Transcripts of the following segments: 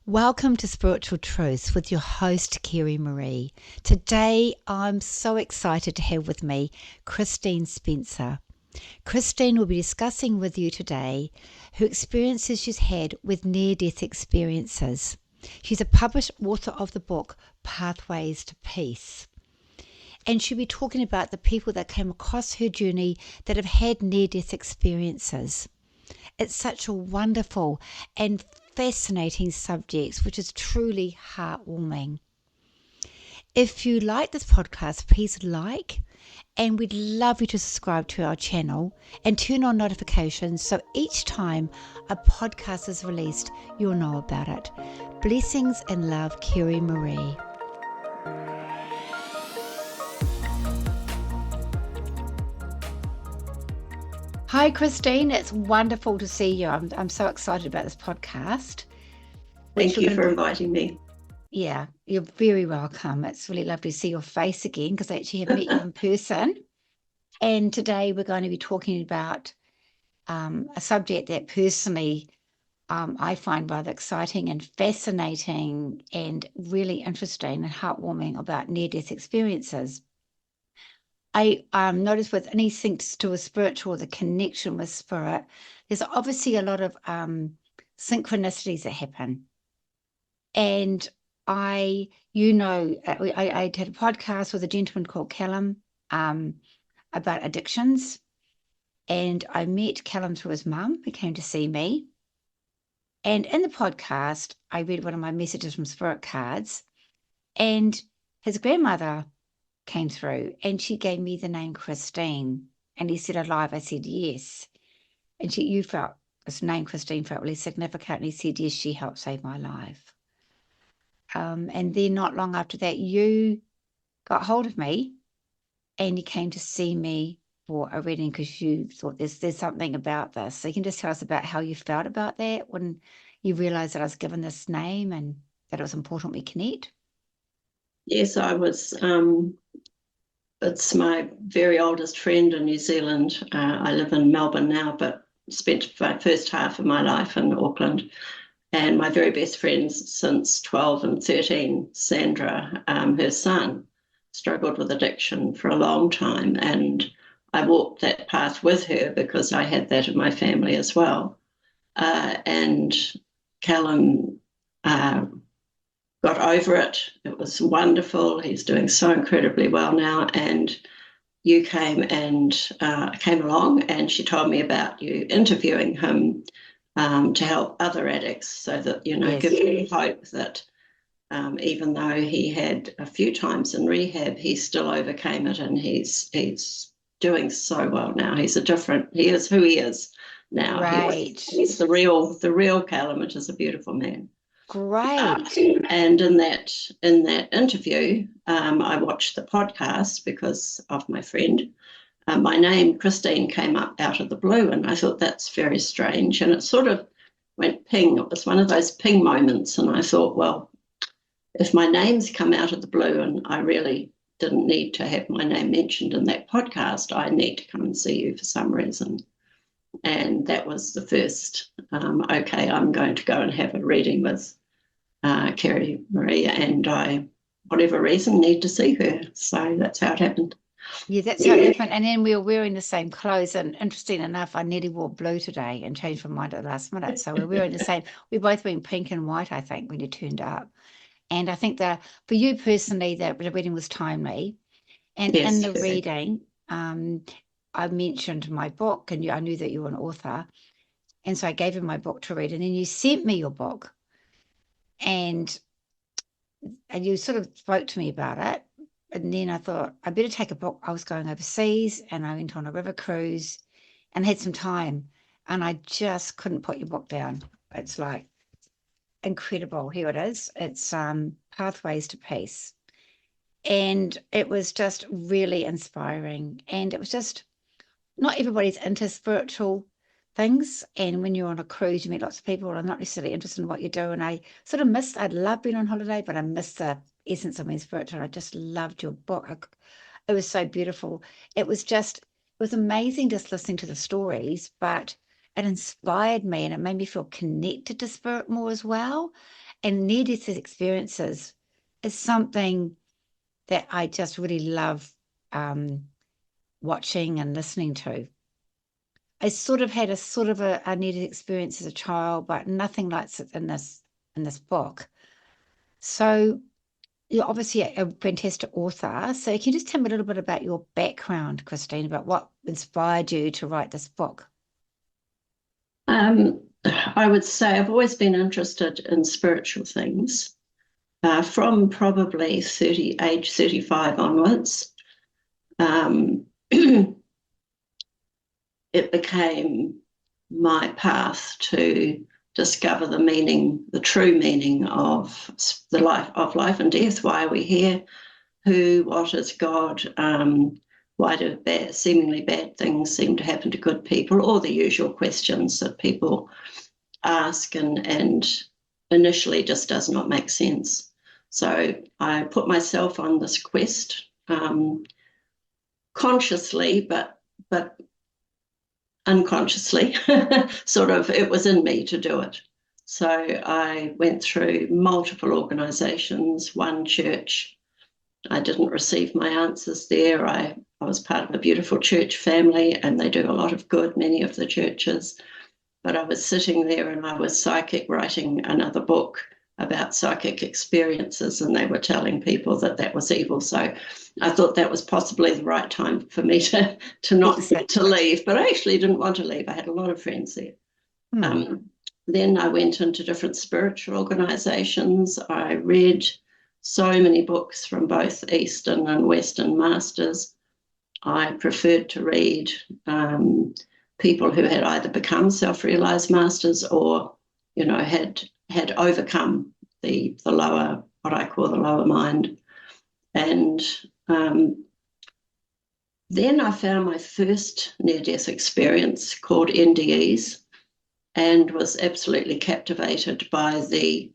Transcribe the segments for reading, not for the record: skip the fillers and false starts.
Welcome to Spiritual Truths with your host, Kerry-Marie. Today, I'm so excited to have with me Christine Spencer. Christine will be discussing with you today her experiences she's had with near-death experiences. She's a published author of the book, Pathways to Peace. And she'll be talking about the people that came across her journey that have had near-death experiences. It's such a wonderful and fascinating subject, which is truly heartwarming. If you like this podcast, please like, and we'd love you to subscribe to our channel and turn on notifications so each time a podcast is released, you'll know about it. Blessings and love, Kerry-Marie. Hi, Christine. It's wonderful to see you. I'm so excited about this podcast. Thank you for inviting me. Yeah, you're very welcome. It's really lovely to see your face again because I actually have met you in person. And today we're going to be talking about a subject that personally I find rather exciting and fascinating and really interesting and heartwarming about near-death experiences. I noticed with anything to do with spiritual, the connection with spirit, there's obviously a lot of synchronicities that happen. And I had a podcast with a gentleman called Callum about addictions. And I met Callum through his mum, who came to see me. And in the podcast, I read one of my messages from Spirit Cards. And his grandmother came through and she gave me the name Christine. And he said, alive? I said, yes. And you felt this name Christine felt really significant. And he said, yes, she helped save my life. And then not long after that, you got hold of me and you came to see me for a reading because you thought there's something about this. So you can just tell us about how you felt about that when you realized that I was given this name and that it was important we connect. Yes, I was. It's my very oldest friend in New Zealand. I live in Melbourne now, but spent the first half of my life in Auckland. And my very best friends since 12 and 13, Sandra, her son, struggled with addiction for a long time. And I walked that path with her because I had that in my family as well. And Callum got over it. It was wonderful. He's doing so incredibly well now. And you came along and she told me about you interviewing him to help other addicts so that, Yes. give you hope that even though he had a few times in rehab, he still overcame it and he's doing so well now. He is who he is now. Right. He's the real Callum, which is a beautiful man. Great. And in that interview, I watched the podcast because of my friend. My name, Christine, came up out of the blue, and I thought that's very strange. And it sort of went ping. It was one of those ping moments. And I thought, well, if my name's come out of the blue and I really didn't need to have my name mentioned in that podcast, I need to come and see you for some reason. And that was the first, okay, I'm going to go and have a reading with Kerry-Marie, and I, whatever reason, need to see her. So that's how it happened. Yeah, that's how it happened. And then we were wearing the same clothes. And interesting enough, I nearly wore blue today and changed my mind at the last minute. So we're wearing the same. We're both wearing pink and white, I think, when you turned up. And I think that for you personally, the reading was timely. And Yes, in the perfect. reading, I mentioned my book, and I knew that you were an author. And so I gave him my book to read. And then you sent me your book. And you sort of spoke to me about it. And then I thought, I better take a book. I was going overseas and I went on a river cruise and had some time. And I just couldn't put your book down. It's like incredible. Here it is. It's Pathways to Peace. And it was just really inspiring. And it was just, not everybody's into spiritual things. And when you're on a cruise, you meet lots of people who are not necessarily interested in what you do. And I sort of I'd love being on holiday, but I missed the essence of being spiritual. I just loved your book. It was so beautiful. It was amazing just listening to the stories, but it inspired me and it made me feel connected to spirit more as well. and near-death experiences is something that I just really love watching and listening to. I sort of had a near-death experience as a child, but nothing like it in this book. So you're obviously a fantastic author. So can you just tell me a little bit about your background, Christine, about what inspired you to write this book? I would say I've always been interested in spiritual things from probably age 35 onwards. It became my path to discover the true meaning of life and death. Why are we here? What is God? Why do seemingly bad things seem to happen to good people? All the usual questions that people ask and initially just does not make sense. So I put myself on this quest consciously, but unconsciously. Sort of, it was in me to do it. So I went through multiple organizations, one church. I didn't receive my answers there. I was part of a beautiful church family, and they do a lot of good, many of the churches. But I was sitting there and I was psychic, writing another book about psychic experiences, and they were telling people that was evil. So I thought that was possibly the right time for me to not to leave. But I actually didn't want to leave. I had a lot of friends there. Then I went into different spiritual organizations. I read so many books from both Eastern and Western masters. I preferred to read people who had either become self-realized masters or, had overcome the lower, what I call the lower mind. And then I found my first near-death experience called NDEs and was absolutely captivated by the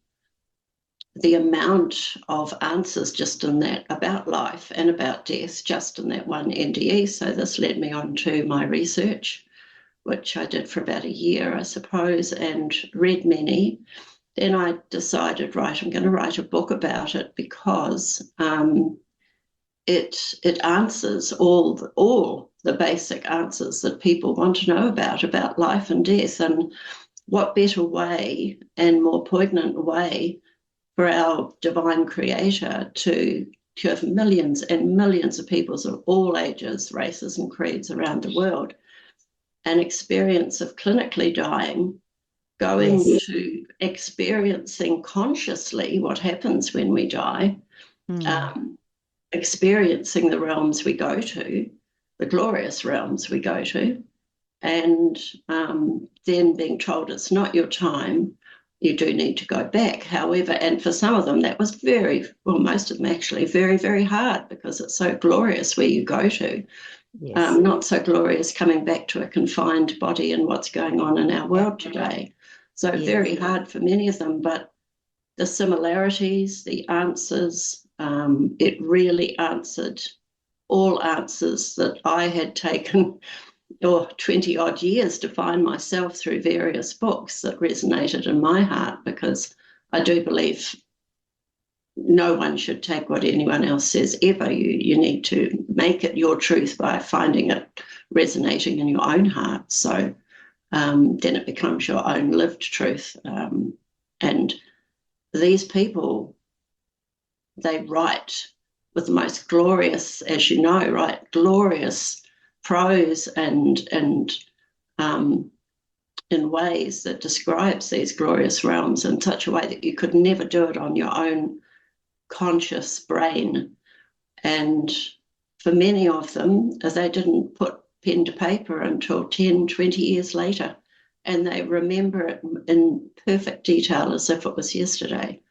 amount of answers just in that about life and about death, just in that one NDE. So this led me on to my research, which I did for about a year, I suppose, and read many. Then I decided, right, I'm going to write a book about it because it answers all the basic answers that people want to know about life and death. And what better way and more poignant way for our divine creator to have millions and millions of people of all ages, races and creeds around the world an experience of clinically dying, going to experiencing consciously what happens when we die, experiencing the realms we go to, the glorious realms we go to, and then being told it's not your time, you do need to go back. However, and for some of them, that was most of them actually, very, very hard because it's so glorious where you go to. Yes. Not so glorious coming back to a confined body and what's going on in our world today. So very hard for many of them, but the similarities, the answers, it really answered all answers that I had taken 20 odd years to find myself through various books that resonated in my heart, because I do believe no one should take what anyone else says ever. You need to make it your truth by finding it resonating in your own heart. So then it becomes your own lived truth. And these people, they write with the most glorious, as you know, right, glorious prose and in ways that describes these glorious realms in such a way that you could never do it on your own conscious brain. And for many of them, they didn't put pen to paper until 10, 20 years later, and they remember it in perfect detail as if it was yesterday.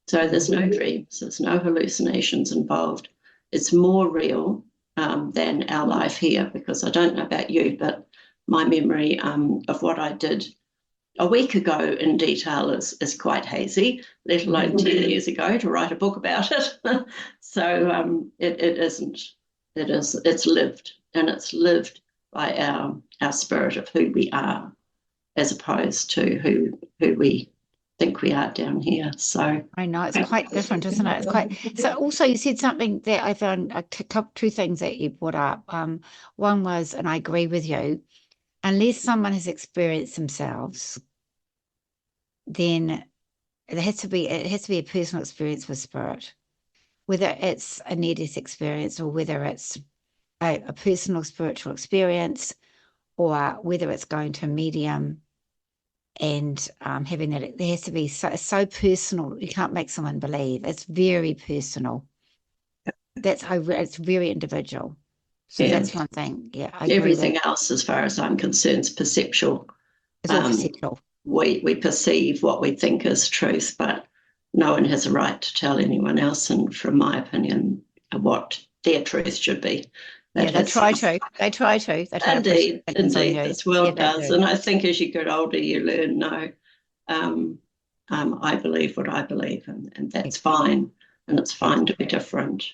So there's no dreams, there's no hallucinations involved. It's more real than our life here, because I don't know about you, but my memory of what I did a week ago in detail is quite hazy, let alone 10 years ago to write a book about it. So it isn't. It's lived, and it's lived by our spirit of who we are, as opposed to who we think we are down here. So I know it's quite different, isn't it? It's quite. So also you said something that I found two things that you brought up. One was, and I agree with you, unless someone has experienced themselves, then it has to be a personal experience with spirit, whether it's a near-death experience or whether it's a personal spiritual experience, or whether it's going to a medium and having that. There has to be so personal. You can't make someone believe. It's very personal. It's very individual. So yeah, that's one thing. Yeah, I agree with. everything else, as far as I'm concerned, is perceptual. It's all perceptual. We perceive what we think is truth, but no one has a right to tell anyone else, and from my opinion, what their truth should be. Yeah, they try to. They try to. They try to push Indeed, things on you. this world Yeah, does. they do. And I think as you get older, you learn, no, I believe what I believe, and that's fine. And it's fine to be different.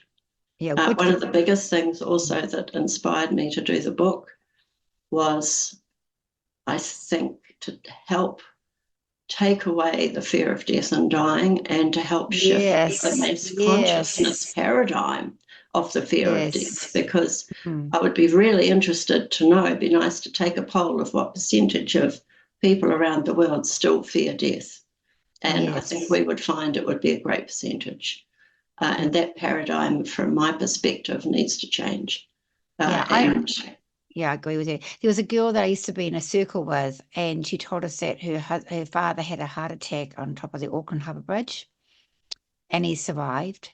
Yeah, One of the biggest things also that inspired me to do the book was, I think, to help take away the fear of death and dying, and to help shift the mass consciousness paradigm of the fear of death, because I would be really interested to know. It'd be nice to take a poll of what percentage of people around the world still fear death. And I think we would find it would be a great percentage. And that paradigm, from my perspective, needs to change. Yeah, I agree with you. There was a girl that I used to be in a circle with, and she told us that her father had a heart attack on top of the Auckland Harbour Bridge, and he survived.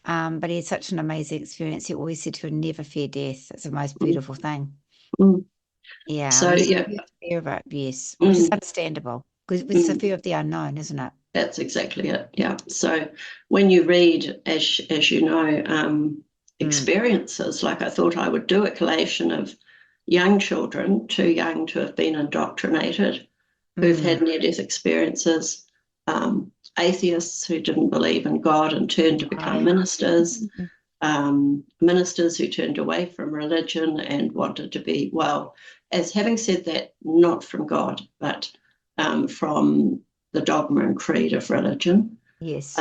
But he had such an amazing experience. He always said to her, never fear death. It's the most beautiful thing. Yeah, So yeah, fear of it, yes, which is understandable, because it's the fear of the unknown, isn't it? That's exactly it. Yeah. So when you read, as you know, experiences, like I thought I would do a collation of young children, too young to have been indoctrinated, who've had near-death experiences, atheists who didn't believe in God and turned to become ministers, ministers who turned away from religion and wanted to be, well, as having said that, not from God, but from the dogma and creed of religion. Yes.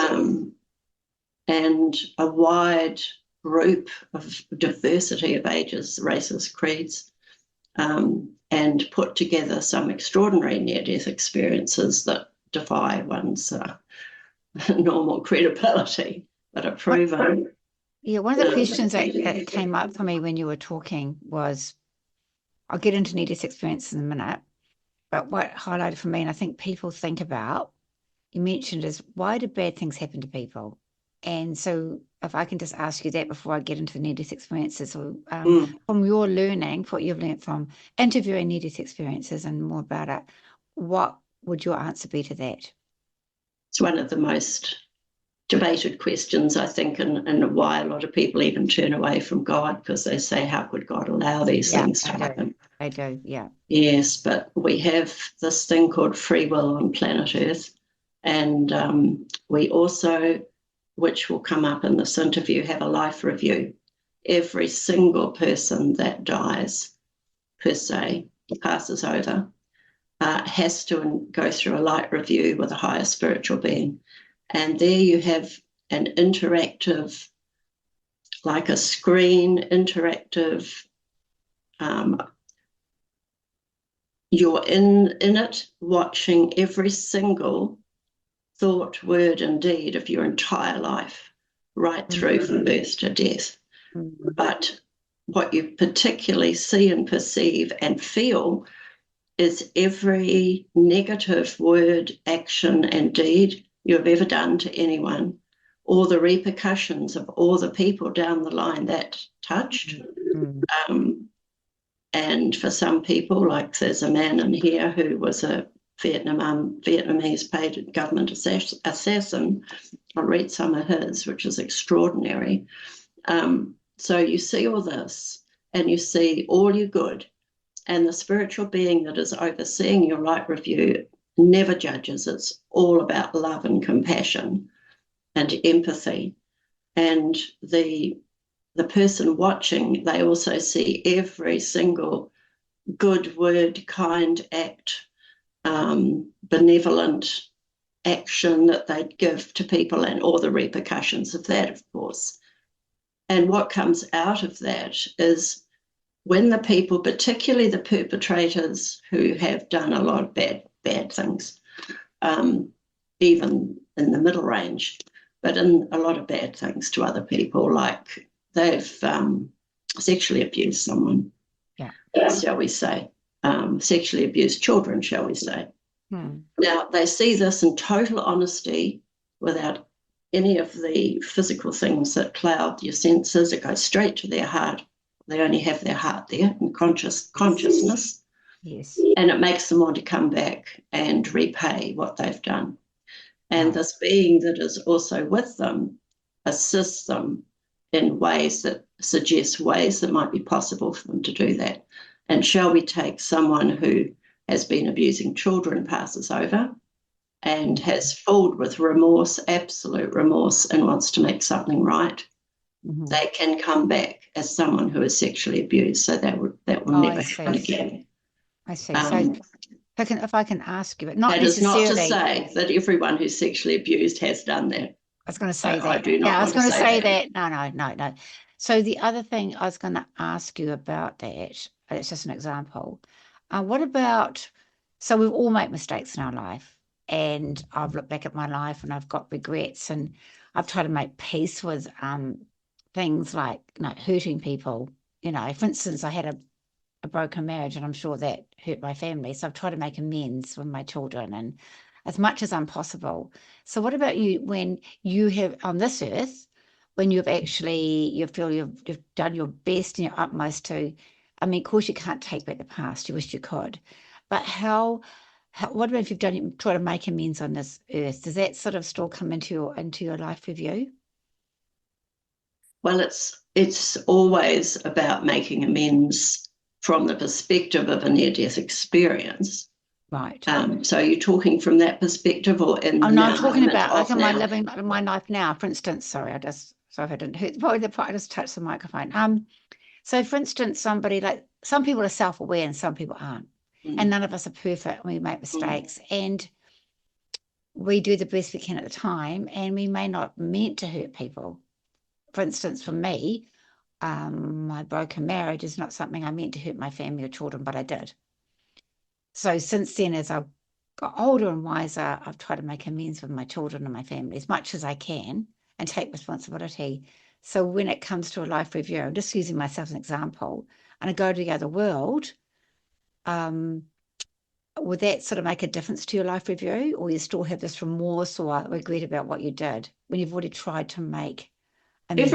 And a wide group of diversity of ages, races, creeds, and put together some extraordinary near-death experiences that defy one's normal credibility, but are proven. Yeah, one of the questions that came up for me when you were talking was, I'll get into near-death experience in a minute, but what highlighted for me, and I think people think about, you mentioned, is why do bad things happen to people? And so if I can just ask you that before I get into the near-death experiences, or from your learning, what you've learned from interviewing near-death experiences and more about it, what would your answer be to that? It's one of the most debated questions, I think, and why a lot of people even turn away from God, because they say, how could God allow these things to happen? I do, yeah. Yes, but we have this thing called free will on planet Earth. And we also, which will come up in this interview, have a life review. Every single person that dies, per se, passes over, has to go through a light review with a higher spiritual being. And there you have an interactive, like a screen, interactive, you're in it, watching every single thought, word, and deed of your entire life, right through from birth to death. But what you particularly see and perceive and feel is every negative word, action, and deed you've ever done to anyone, or the repercussions of all the people down the line that touched. And for some people, like there's a man in here who was a Vietnamese paid government assassin. I'll read some of his, which is extraordinary. So you see all this, and you see all your good, and the spiritual being that is overseeing your light review never judges. It's all about love and compassion and empathy. And the person watching, they also see every single good word, kind act, benevolent action that they'd give to people and all the repercussions of that, of course. And what comes out of that is when the people, particularly the perpetrators who have done a lot of bad things, even in the middle range, but in a lot of bad things to other people, like they've sexually abused someone, shall we say, sexually abused children, shall we say. Now, they see this in total honesty without any of the physical things that cloud your senses. It goes straight to their heart. They only have their heart there and consciousness. Yes. And it makes them want to come back and repay what they've done. And this being that is also with them assists them in ways that suggest ways that might be possible for them to do that. And shall we take someone who has been abusing children, passes over, and has filled with remorse, absolute remorse, and wants to make something right, they can come back as someone who is sexually abused. So that will never happen again. I see. So if I can ask you, but not that necessarily. That is not to say that everyone who's sexually abused has done that. I was going to say that. I do not. Yeah, I was going to say that. No. So the other thing I was going to ask you about that, it's just an example. What about, so we've all made mistakes in our life, and I've looked back at my life and I've got regrets, and I've tried to make peace with things like hurting people. For instance, I had a broken marriage, and I'm sure that hurt my family. So I've tried to make amends with my children and as much as possible. So what about you when you have on this earth, when you feel you've done your best and your utmost to, of course you can't take back the past, you wish you could, but what about if you've try to make amends on this earth? Does that sort of still come into your life review? Well, it's always about making amends from the perspective of a near-death experience. Right. So are you talking from that perspective or in I'm not talking about like am I living my life now, for instance. Sorry, I didn't hurt I just touched the microphone. So for instance, some people are self-aware and some people aren't. And none of us are perfect. We make mistakes and we do the best we can at the time, and we may not meant to hurt people. For instance, for me, my broken marriage is not something I meant to hurt my family or children, but I did. So since then, as I've got older and wiser, I've tried to make amends with my children and my family as much as I can and take responsibility. So when it comes to a life review, I'm just using myself as an example, and I go to the other world, would that sort of make a difference to your life review, or you still have this remorse or regret about what you did when you've already tried to make amends?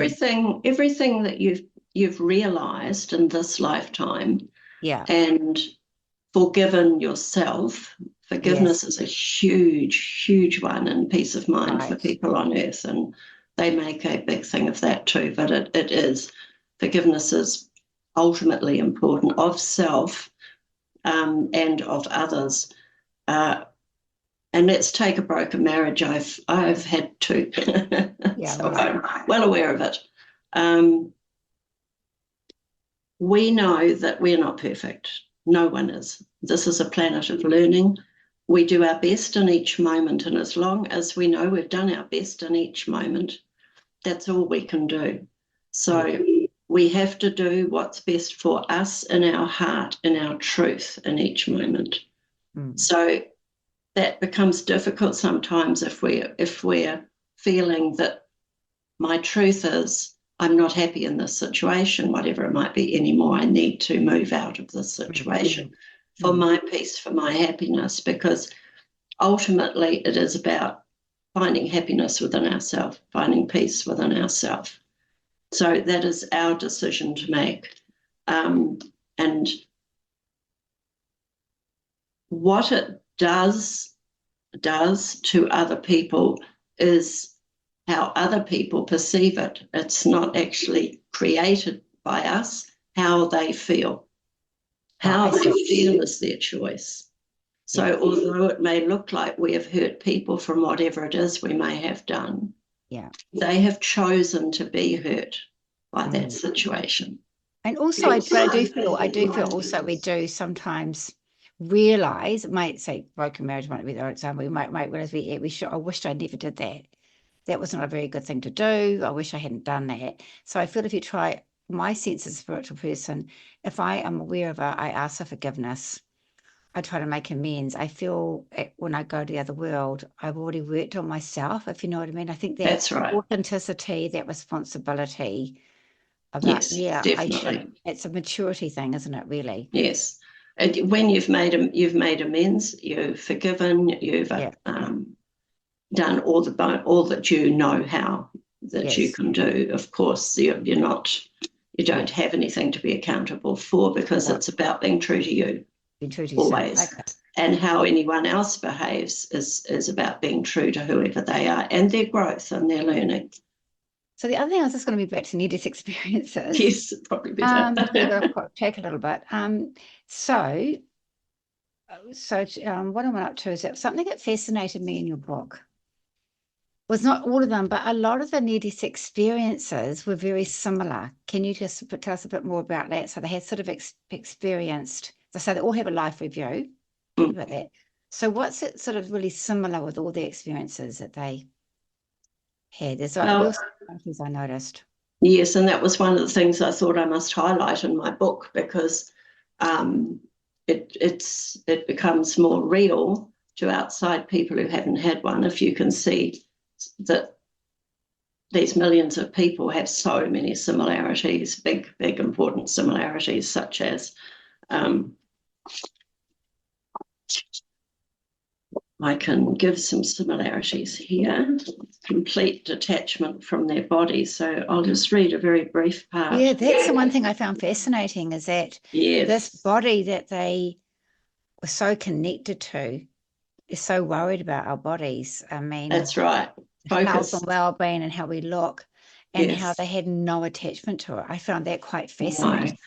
Everything that you've realized in this lifetime, and forgiven yourself. Forgiveness is a huge one and peace of mind for people on earth, and they make a big thing of that too, but it is. Forgiveness is ultimately important of self and of others. And let's take a broken marriage. I've had two, so I'm well aware of it. We know that we're not perfect. No one is. This is a planet of learning. We do our best in each moment, and as long as we know we've done our best in each moment, that's all we can do. So we have to do what's best for us in our heart, in our truth in each moment. So that becomes difficult sometimes if we're feeling that my truth is I'm not happy in this situation, whatever it might be anymore. I need to move out of this situation for my peace, for my happiness, because ultimately it is about finding happiness within ourselves, finding peace within ourselves. So that is our decision to make. And what it does to other people is how other people perceive it. It's not actually created by us. How they feel. How they feel is their choice. So although it may look like we have hurt people from whatever it is we may have done, they have chosen to be hurt by that situation. And also, I do feel also we do sometimes, realize, it might say broken marriage might be the right example, we might realize I wished I never did that. That was not a very good thing to do. I wish I hadn't done that. So I feel if you try, my sense as a spiritual person, if I am aware of it, I ask for forgiveness. I try to make amends. I feel when I go to the other world, I've already worked on myself, if you know what I mean. I think that That's right. authenticity, that responsibility about, Yes, yeah, I should. definitely. It's a maturity thing, isn't it, really? Yes. And when you've made amends, you've forgiven, you've Yeah, done all that you know how that you yes, can do. Of course, you're not, you yeah, don't have anything to be accountable for because no, it's about being true to you be true to yourself. always. Okay. And how anyone else behaves is about being true to whoever they are and their growth and their learning. So the other thing I was just going to be back to near-death experiences. Yes, probably better. We got to check a little bit. So what I went up to is that something that fascinated me in your book was not all of them, but a lot of the near-death experiences were very similar. Can you just tell us a bit more about that? So they had sort of experienced, so they all have a life review. Talk about that. So what's it sort of really similar with all the experiences that they had? There's real Well, similarities I noticed. yes, and that was one of the things I thought I must highlight in my book because um, it becomes more real to outside people who haven't had one if you can see that these millions of people have so many similarities, big, important similarities, such as um, I can give some similarities here. Complete detachment from their body. So I'll just read a very brief Yeah, part. that's the one thing I found fascinating is that this Yes, body that they were so connected to is so worried about our bodies. I mean, that's right. health and Focus. well-being and how we look and how Yes. they had no attachment to it. I found that quite No, fascinating.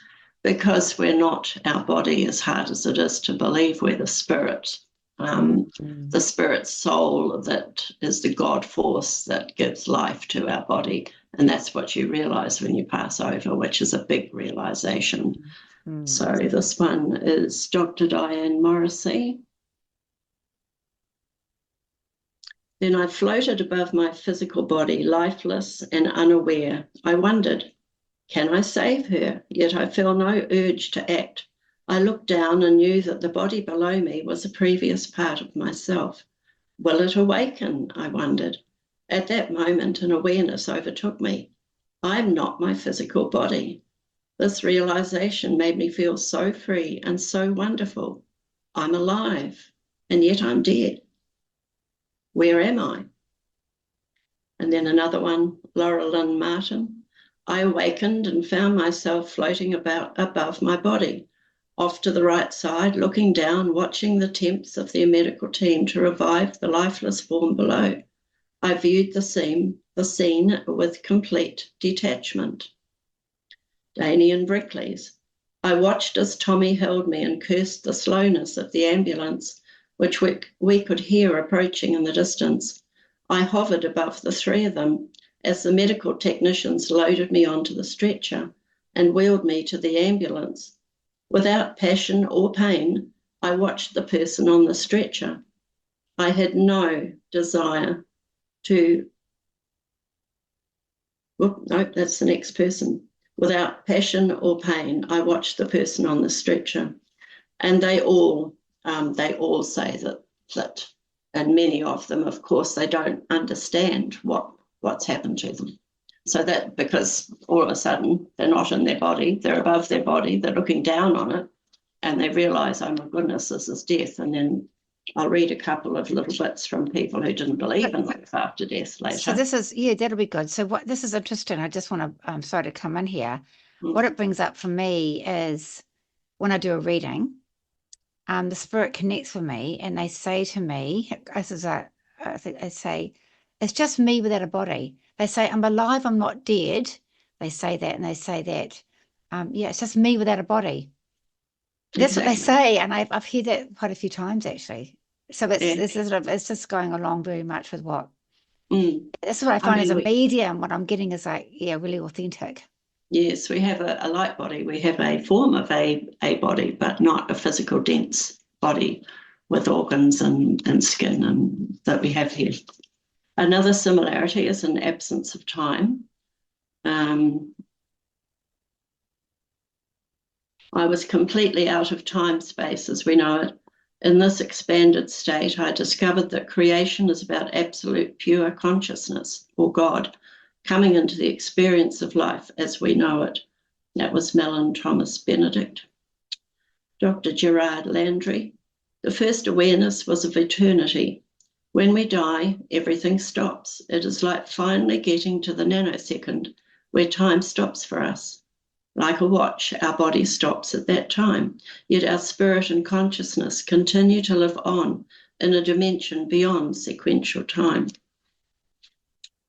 because we're not our body, as hard as it is to believe we're the spirit. Mm. The spirit soul that is the God force that gives life to our body. And that's what you realize when you pass over, which is a big realization. Mm. So this one is Dr. Diane Morrissey. Then I floated above my physical body, lifeless and unaware. I wondered, can I save her? Yet I felt no urge to act. I looked down and knew that the body below me was a previous part of myself. Will it awaken? I wondered. At that moment, an awareness overtook me. I'm not my physical body. This realization made me feel so free and so wonderful. I'm alive, and yet I'm dead. Where am I? And then another one, Laura Lynn Martin. I awakened and found myself floating about above my body, off to the right side, looking down, watching the attempts of their medical team to revive the lifeless form below. I viewed the scene with complete detachment. Damien Brickley's. I watched as Tommy held me and cursed the slowness of the ambulance, which we could hear approaching in the distance. I hovered above the three of them as the medical technicians loaded me onto the stretcher and wheeled me to the ambulance. Without passion or pain, I watched the person on the stretcher. I had no desire to, no, that's the next person. Without passion or pain, I watched the person on the stretcher, and they all say that, and many of them, of course, they don't understand what's happened to them. So that because all of a sudden they're not in their body, they're above their body, they're looking down on it, and they realise, oh my goodness, this is death. And then I'll read a couple of little bits from people who didn't believe in life after death So later. this is, yeah, that'll be good. So what this is interesting. I just want to, sorry to come in here. Mm. What it brings up for me is when I do a reading, the spirit connects with me and they say to me, this is I think they say, it's just me without a body. They say, I'm alive, I'm not dead. They say that and they say that, yeah, it's just me without a body. That's what they Exactly. say. And I've heard that quite a few times actually. So Yeah. it's just going along very much with what, Mm. that's what I I find as mean, a medium. What I'm getting is like, yeah, really authentic. yes, we have a light body. We have a form of a body, but not a physical dense body with organs and skin and that we have here. Another similarity is an absence of time. I was completely out of time-space as we know it. In this expanded state, I discovered that creation is about absolute pure consciousness, or God, coming into the experience of life as we know it. That was Mellon Thomas Benedict. Dr. Gerard Landry. The first awareness was of eternity. When we die, everything stops. It is like finally getting to the nanosecond where time stops for us. Like a watch, our body stops at that time, yet our spirit and consciousness continue to live on in a dimension beyond sequential time.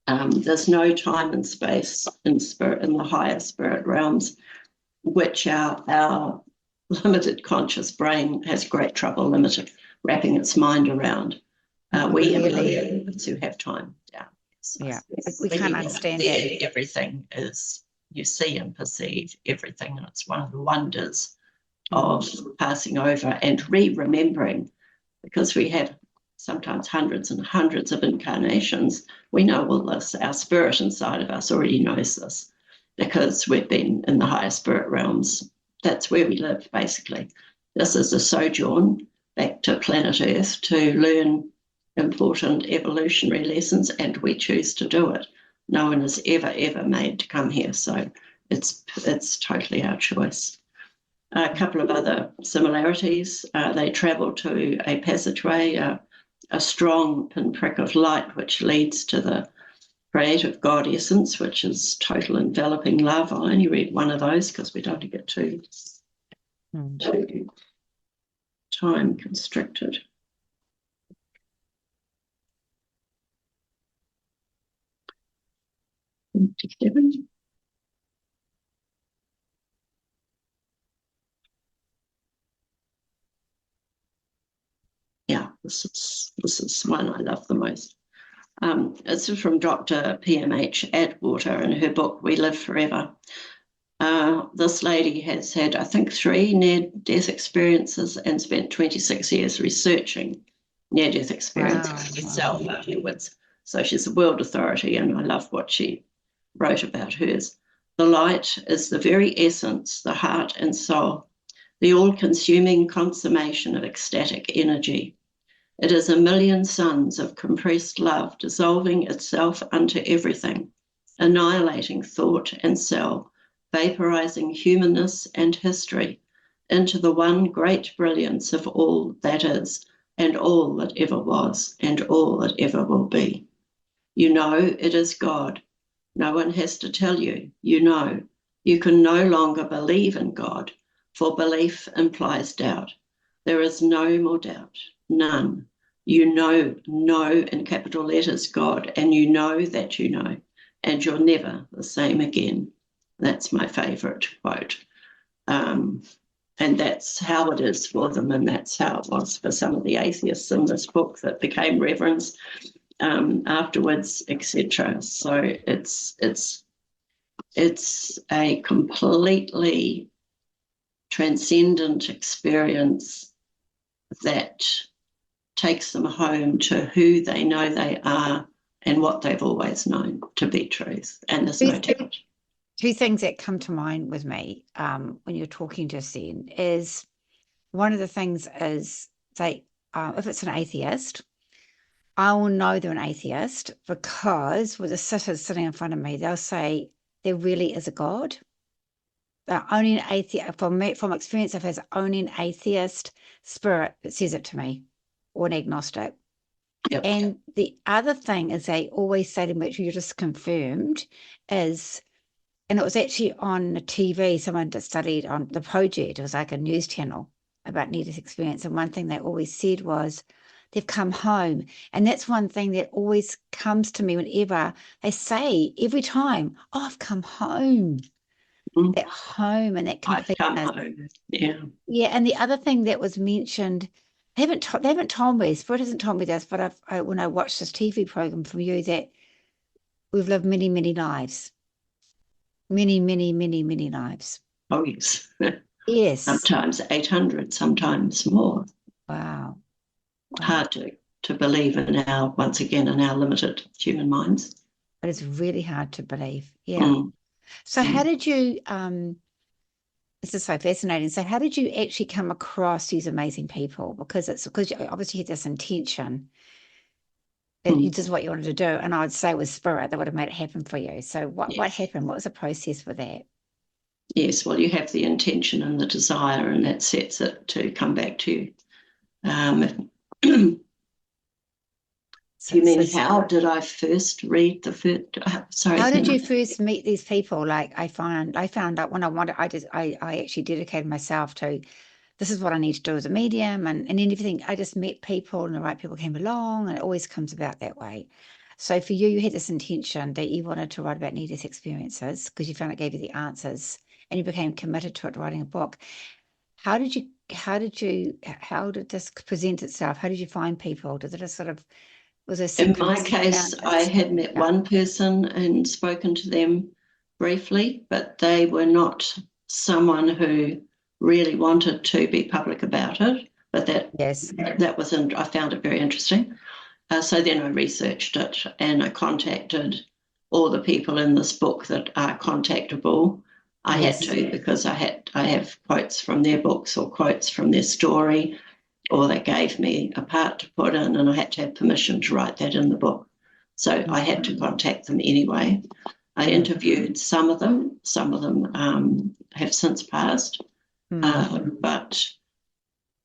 There's no time and space in spirit, in the higher spirit realms, which our limited conscious brain has great trouble wrapping its mind around. We really to have time. Yeah, we can't understand that. Everything is, you see and perceive everything, and it's one of the wonders of passing over and remembering, because we have sometimes hundreds and hundreds of incarnations. We know all this. Our spirit inside of us already knows this because we've been in the higher spirit realms. That's where we live, basically. This is a sojourn back to planet Earth to learn important evolutionary lessons, and we choose to do it. No one is ever made to come here, so it's totally our choice. A couple of other similarities. They travel to a passageway, a strong pinprick of light, which leads to the creative God essence, which is total enveloping love. I'll only read one of those because we don't get too time constricted. Yeah, this is one I love the most. This is from Dr. P.M.H. Atwater in her book, We Live Forever. This lady has had, I think, 3 near-death experiences and spent 26 years researching near-death experiences herself afterwards. So she's a world authority, and I love what she wrote about hers. The light is the very essence, the heart and soul, the all-consuming consummation of ecstatic energy. It is a million suns of compressed love dissolving itself unto everything, annihilating thought and cell, vaporizing humanness and history into the one great brilliance of all that is, and all that ever was, and all that ever will be. You know it is God. No one has to tell you, you know. You can no longer believe in God, for belief implies doubt. There is no more doubt, none. You know in capital letters God, and you know that you know, and you're never the same again. That's my favourite quote. And that's how it is for them, and that's how it was for some of the atheists in this book that became reverends afterwards, etc. So it's a completely transcendent experience that takes them home to who they know they are and what they've always known to be truth. And there's no doubt. 2 things that come to mind with me when you're talking just then is, one of the things is, say, if it's an atheist, I will know they're an atheist because with the sitters sitting in front of me, they'll say there really is a God. Only an atheist, from experience, I've had only an atheist spirit that says it to me, or an agnostic. Yep. And the other thing is they always say to me, which you just confirmed, is, and it was actually on the TV, someone that studied on the project, it was like a news channel about near-death experience, and one thing they always said was they've come home. And that's one thing that always comes to me whenever they say, every time, oh, I've come home. That home and that completeness. Yeah. And the other thing that was mentioned, they haven't told me, Spirit hasn't told me this, but when I watched this TV program from you, that we've lived many, many lives. Many, many, many, many lives. Oh, yes. Yes. Sometimes 800, sometimes more. Wow. Wow. Hard to believe once again, in our limited human minds. It is really hard to believe. Yeah. Mm. So how Mm. did you, this is so fascinating. So how did you actually come across these amazing people? Because you obviously had this intention that Mm. this is what you wanted to do. And I would say with spirit, that would have made it happen for you. So what Yes. happened? What was the process for that? Yes, well, you have the intention and the desire, and that sets it to come back to you. Do you So mean how did I first read the first? Sorry, how did can you first meet these people? Like I found out when I wanted, I actually dedicated myself to, this is what I need to do as a medium and everything. I just met people and the right people came along and it always comes about that way. So for you, you had this intention that you wanted to write about near-death experiences because you found it gave you the answers and you became committed to it, writing a book. How did this present itself? How did you find people? Did it just sort of, was there In my synchronicity case, around I this? had met Yeah. one person and spoken to them briefly, but they were not someone who really wanted to be public about it. But Yes. that was, I found it very interesting. So then I researched it and I contacted all the people in this book that are contactable. I had Yes. to because I have quotes from their books or quotes from their story, or they gave me a part to put in, and I had to have permission to write that in the book. So I had to contact them anyway. I Mm. interviewed some of them. Some of them have since passed, Mm. but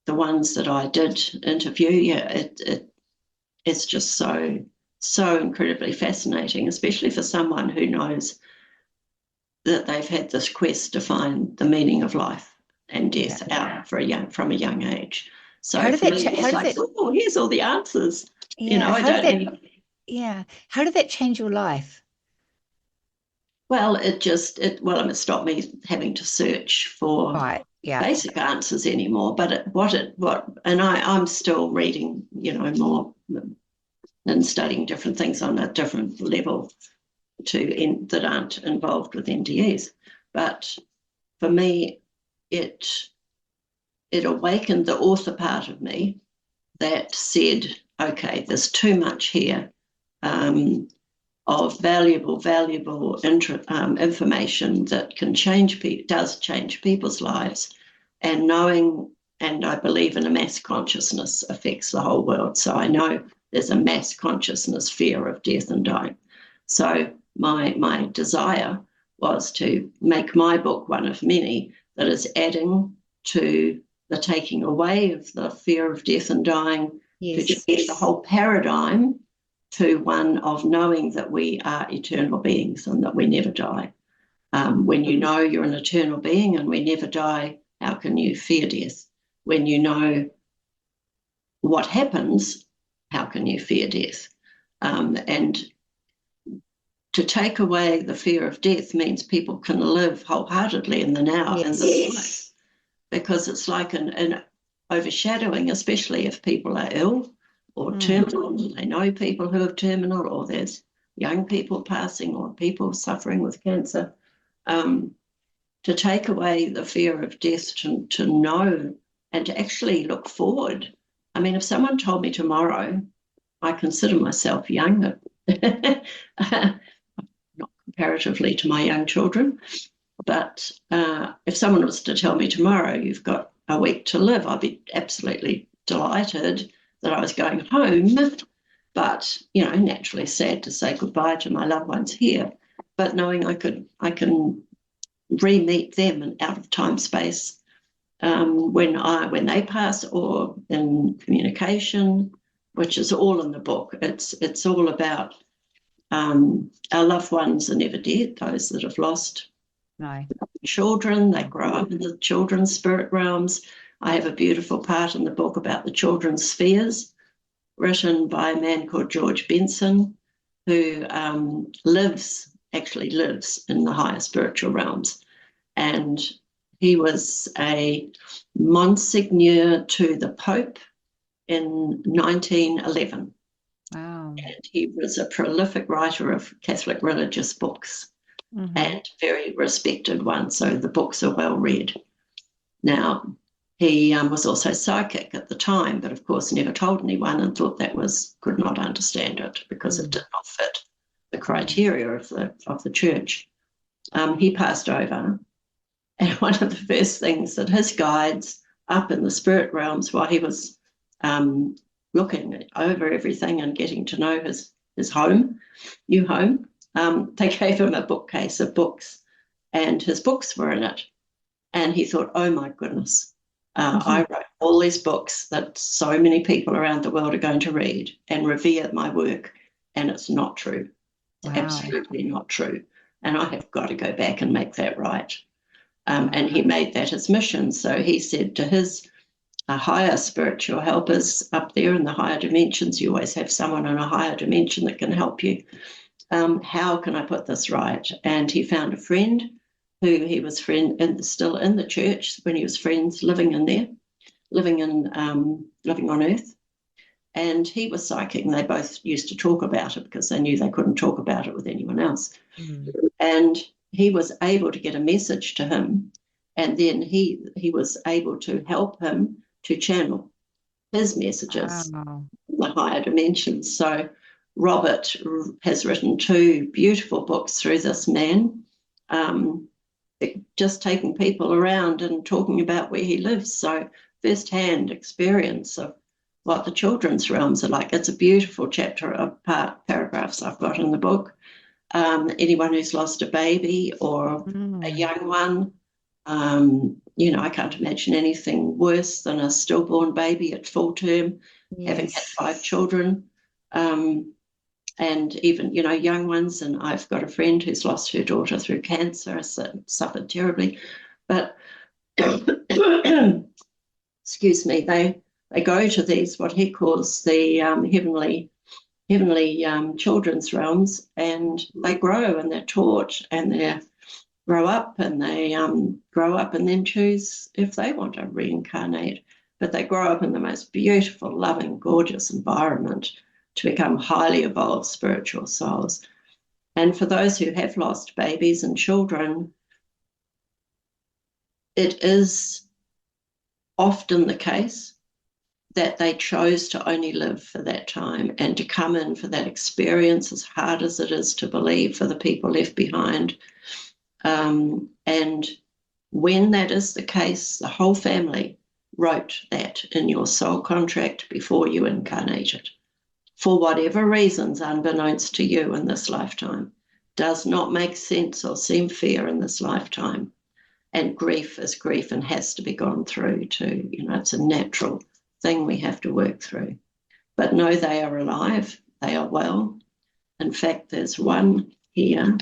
the ones that I did interview, yeah, it's just so incredibly fascinating, especially for someone who knows that they've had this quest to find the meaning of life and Yeah. death out from a young age. How So did for that, me, how it's did like, that, oh, here's all the answers. yeah, I how did don't that, need. yeah, how did that change your life? Well, it stopped me having to search for Right. Yeah. basic answers anymore. But and I'm still reading, more and studying different things on a different level that aren't involved with NDEs. But for me, it awakened the author part of me that said, okay, there's too much here um, of valuable information that does change people's lives, and knowing, and I believe in a mass consciousness affects the whole world. So I know there's a mass consciousness fear of death and dying. So my desire was to make my book one of many that is adding to the taking away of the fear of death and dying, to Yes. change the whole paradigm to one of knowing that we are eternal beings and that we never die. When you know you're an eternal being and we never die, how can you fear death? When you know what happens, how can you fear death? And to take away the fear of death means people can live wholeheartedly in the now and the life, because it's like an overshadowing, especially if people are ill or Mm. terminal. They know people who are terminal, or there's young people passing, or people suffering with cancer. To take away the fear of death, to know and to actually look forward. I mean, if someone told me tomorrow, I consider myself young, not comparatively to my young children, but if someone was to tell me tomorrow, you've got a week to live, I'd be absolutely delighted that I was going home, but, naturally sad to say goodbye to my loved ones here. But knowing I can re-meet them in out of time space when they pass, or in communication, which is all in the book. It's all about our loved ones are never dead. Those that have lost No. children, they grow up in the children's spirit realms. I have a beautiful part in the book about the children's spheres, written by a man called George Benson, who actually lives in the higher spiritual realms. And he was a Monsignor to the Pope in 1911. Wow. And he was a prolific writer of Catholic religious books, Mm-hmm. and very respected one. So the books are well read. Now, He was also psychic at the time, but of course never told anyone and thought could not understand it because it did not fit the criteria of the church. He passed over, and one of the first things that his guides up in the spirit realms, while he was looking over everything and getting to know his new home, they gave him a bookcase of books, and his books were in it. And he thought, oh my goodness, I wrote all these books that so many people around the world are going to read and revere my work, and it's not true. It's absolutely not true. And I have got to go back and make that right. And he made that his mission. So he said to his higher spiritual helpers up there in the higher dimensions, you always have someone in a higher dimension that can help you. How can I put this right? And he found a friend who he was still in the church when he was friends, living on earth. And he was psychic, and they both used to talk about it because they knew they couldn't talk about it with anyone else. And he was able to get a message to him, and then he was able to help him to channel his messages in the higher dimensions. So Robert has written 2 beautiful books through this man, just taking people around and talking about where he lives. So first-hand experience of what the children's realms are like. It's a beautiful chapter of paragraphs I've got in the book. Anyone who's lost a baby or a young one, I can't imagine anything worse than a stillborn baby at full term, having had 5 children, and even, young ones. And I've got a friend who's lost her daughter through cancer, suffered terribly. But, excuse me, they go to these, what he calls the heavenly children's realms, and they grow and they're taught and they grow up and then choose if they want to reincarnate. But they grow up in the most beautiful, loving, gorgeous environment to become highly evolved spiritual souls. And for those who have lost babies and children, it is often the case that they chose to only live for that time and to come in for that experience, as hard as it is to believe for the people left behind. And when that is the case, the whole family wrote that in your soul contract before you incarnated. For whatever reasons, unbeknownst to you in this lifetime, does not make sense or seem fair in this lifetime. And grief is grief and has to be gone through too. It's a natural thing we have to work through. But no, they are alive. They are well. In fact, there's one here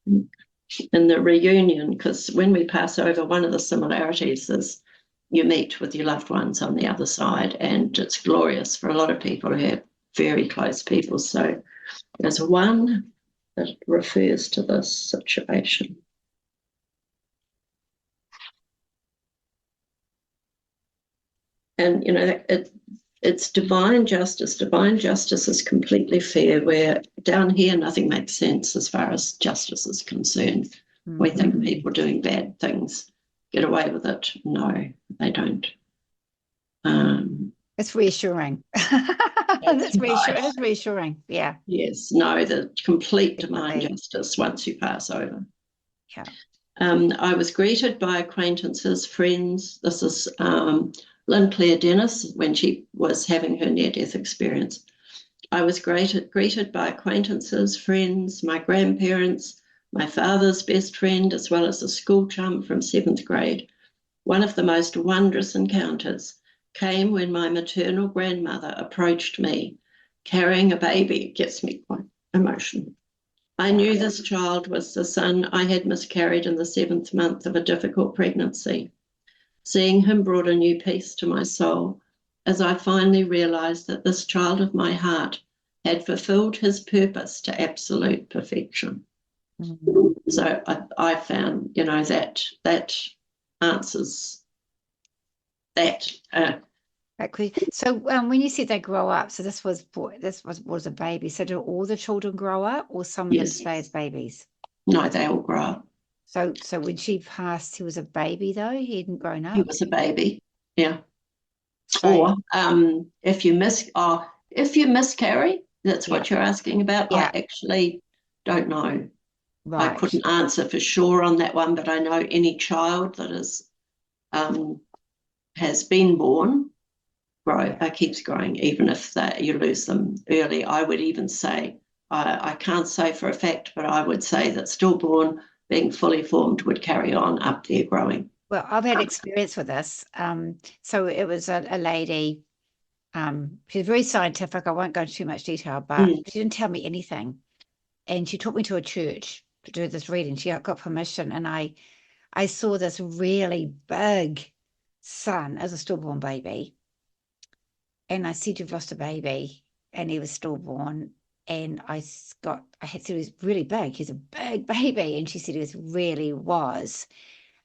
in the reunion, because when we pass over, one of the similarities is you meet with your loved ones on the other side, and it's glorious for a lot of people who have very close people. So there's one that refers to this situation. And, it's divine justice. Divine justice is completely fair, where down here nothing makes sense as far as justice is concerned. We think people doing bad things get away with it. No, they don't. It's reassuring. It's reassuring. Yeah. Yes. No, the complete divine justice once you pass over. Yeah. I was greeted by acquaintances, friends. This is Lynn Claire Dennis when she was having her near-death experience. I was greeted by acquaintances, friends, my grandparents, my father's best friend, as well as a school chum from 7th grade. One of the most wondrous encounters came when my maternal grandmother approached me carrying a baby. It gets me quite emotional. I knew this child was the son I had miscarried in the 7th month of a difficult pregnancy. Seeing him brought a new peace to my soul, as I finally realized that this child of my heart had fulfilled his purpose to absolute perfection. So I found, that answers that. So when you said they grow up, so this was a baby. So do all the children grow up, or some of them stay as babies? No, they all grow up. So when she passed, he was a baby though. He hadn't grown He up. was a baby. Yeah. So Or if you miscarry, that's yeah, what you're asking about. I yeah, actually don't know. I right. couldn't answer for sure on that one, but I know any child that has been born Yeah. keeps growing, even if you lose them early. I would even say, I can't say for a fact, but I would say that stillborn, being fully formed, would carry on up there growing. Well, I've had experience with this. So it was a lady. She's very scientific. I won't go into too much detail, but Mm, she didn't tell me anything. And she took me to a church to do this reading. She got permission, and I saw this really big son as a stillborn baby. And I said, "You've lost a baby," and he was stillborn. And I had said he was really big. He's a big baby, and she said really was.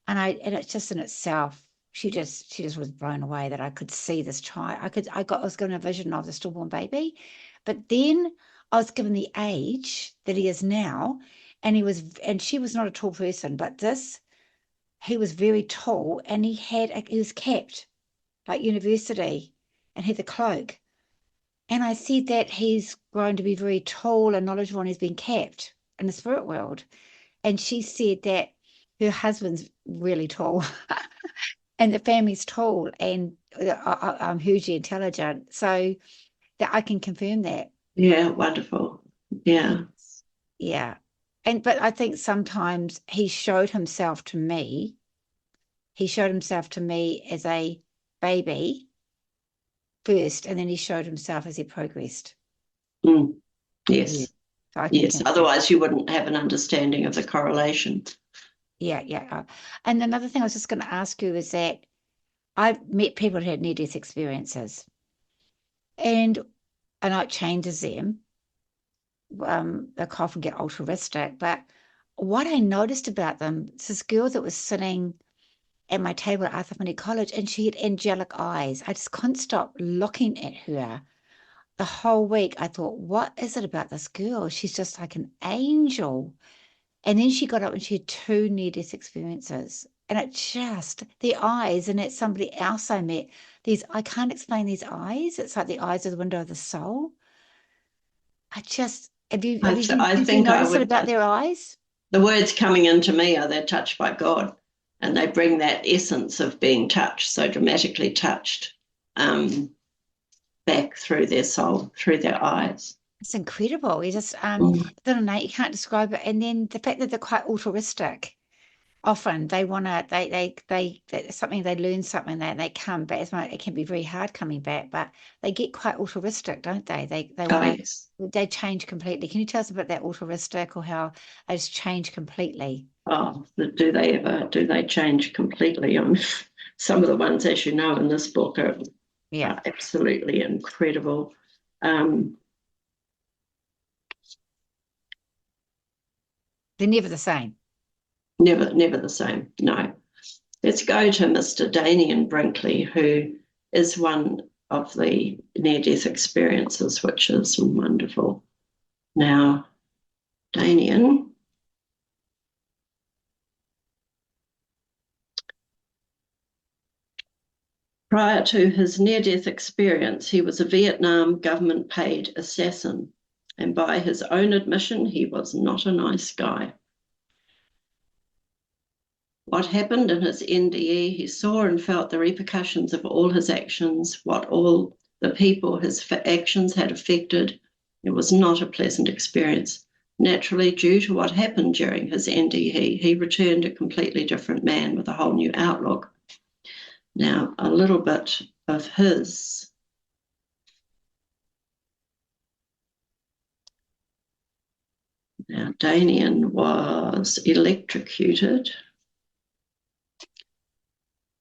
And it's just in itself, she just was blown away that I could see this child. I was given a vision of the stillborn baby, but then I was given the age that he is now, and she was not a tall person, but he was very tall, and he was capped like university, and had the cloak. And I said that he's grown to be very tall and knowledgeable, and he's been capped in the spirit world. And she said that her husband's really tall and the family's tall, and I'm hugely intelligent. So that I can confirm that. yeah, wonderful. Yeah. Yes. Yeah. But I think sometimes he showed himself to me as a baby first, and then he showed himself as he progressed. Mm, Yeah. yes. So I can Yes. confirm. Otherwise, you wouldn't have an understanding of the correlation. Yeah, yeah. And another thing I was just going to ask you is that I've met people who had near-death experiences, and I know it changes them. They often get altruistic, but what I noticed about them, it's this girl that was sitting at my table at Arthur Finney College, and she had angelic eyes. I just couldn't stop looking at her the whole week. I thought, what is it about this girl? She's just like an angel. And then she got up and she had two near-death experiences. And it just, the eyes, and it's somebody else I met. I can't explain these eyes. It's like the eyes of the window of the soul. I just, I did you think I notice it would. about their eyes? The words coming into me are they're touched by God, and they bring that essence of being touched, so dramatically touched, um, back through their soul, through their eyes. It's incredible. You just, Mm. little Nate, you can't describe it. And then the fact that they're quite altruistic. Often they want to, something, they learn something, they come back. It can be very hard coming back, but they get quite altruistic, don't they? They Oh want to, yes. they change completely. Can you tell us about that altruistic, or how they just change completely? Oh, do they change completely on some of the ones, as you know, in this book Yeah. are absolutely incredible. Um, They're never the same. never the same. No. Let's go to Mr. Damien Brinkley, who is one of the near-death experiences, which is wonderful. Now, Damien, prior to his near-death experience, he was a Vietnam government-paid assassin, and by his own admission, he was not a nice guy. What happened in his NDE, he saw and felt the repercussions of all his actions, what all the people his actions had affected. It was not a pleasant experience. Naturally, due to what happened during his NDE, he returned a completely different man with a whole new outlook. Now, a little bit of his. Now, Damien was electrocuted,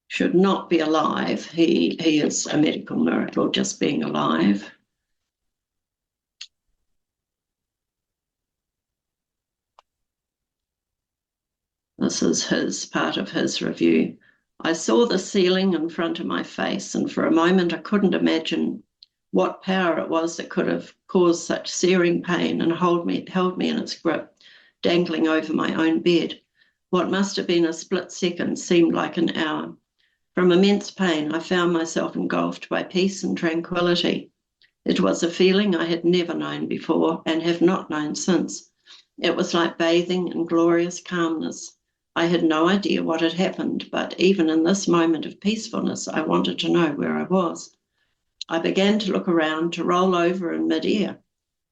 should not be alive. He is a medical miracle, just being alive. This is part of his review. I saw the ceiling in front of my face, and for a moment I couldn't imagine what power it was that could have caused such searing pain and held me in its grip, dangling over my own bed. What must have been a split second seemed like an hour. From immense pain, I found myself engulfed by peace and tranquility. It was a feeling I had never known before and have not known since. It was like bathing in glorious calmness. I had no idea what had happened, but even in this moment of peacefulness, I wanted to know where I was. I began to look around, to roll over in midair.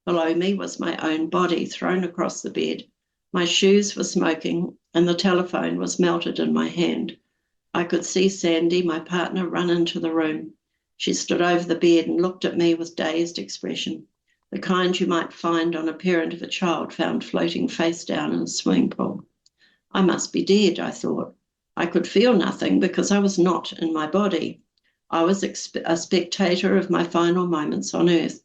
Below me was my own body thrown across the bed. My shoes were smoking and the telephone was melted in my hand. I could see Sandy, my partner, run into the room. She stood over the bed and looked at me with dazed expression, the kind you might find on a parent of a child found floating face down in a swimming pool. I must be dead, I thought. I could feel nothing because I was not in my body. I was a spectator of my final moments on earth,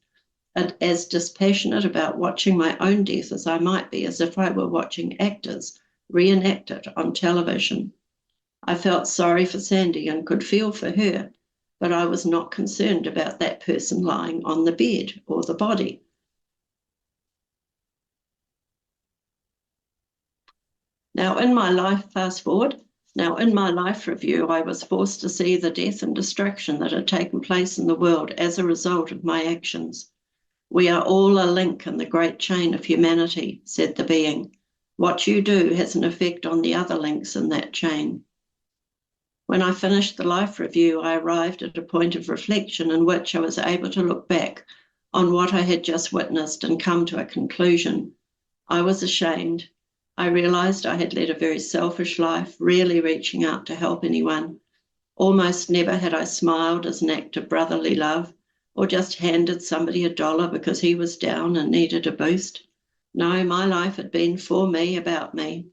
and as dispassionate about watching my own death as I might be, as if I were watching actors reenact it on television. I felt sorry for Sandy and could feel for her, but I was not concerned about that person lying on the bed or the body. Now in my life, fast forward, now in my life review, I was forced to see the death and destruction that had taken place in the world as a result of my actions. We are all a link in the great chain of humanity, said the being. What you do has an effect on the other links in that chain. When I finished the life review, I arrived at a point of reflection in which I was able to look back on what I had just witnessed and come to a conclusion. I was ashamed. I realized I had led a very selfish life, rarely reaching out to help anyone. Almost never had I smiled as an act of brotherly love or just handed somebody $1 because he was down and needed a boost. No, my life had been for me, about me.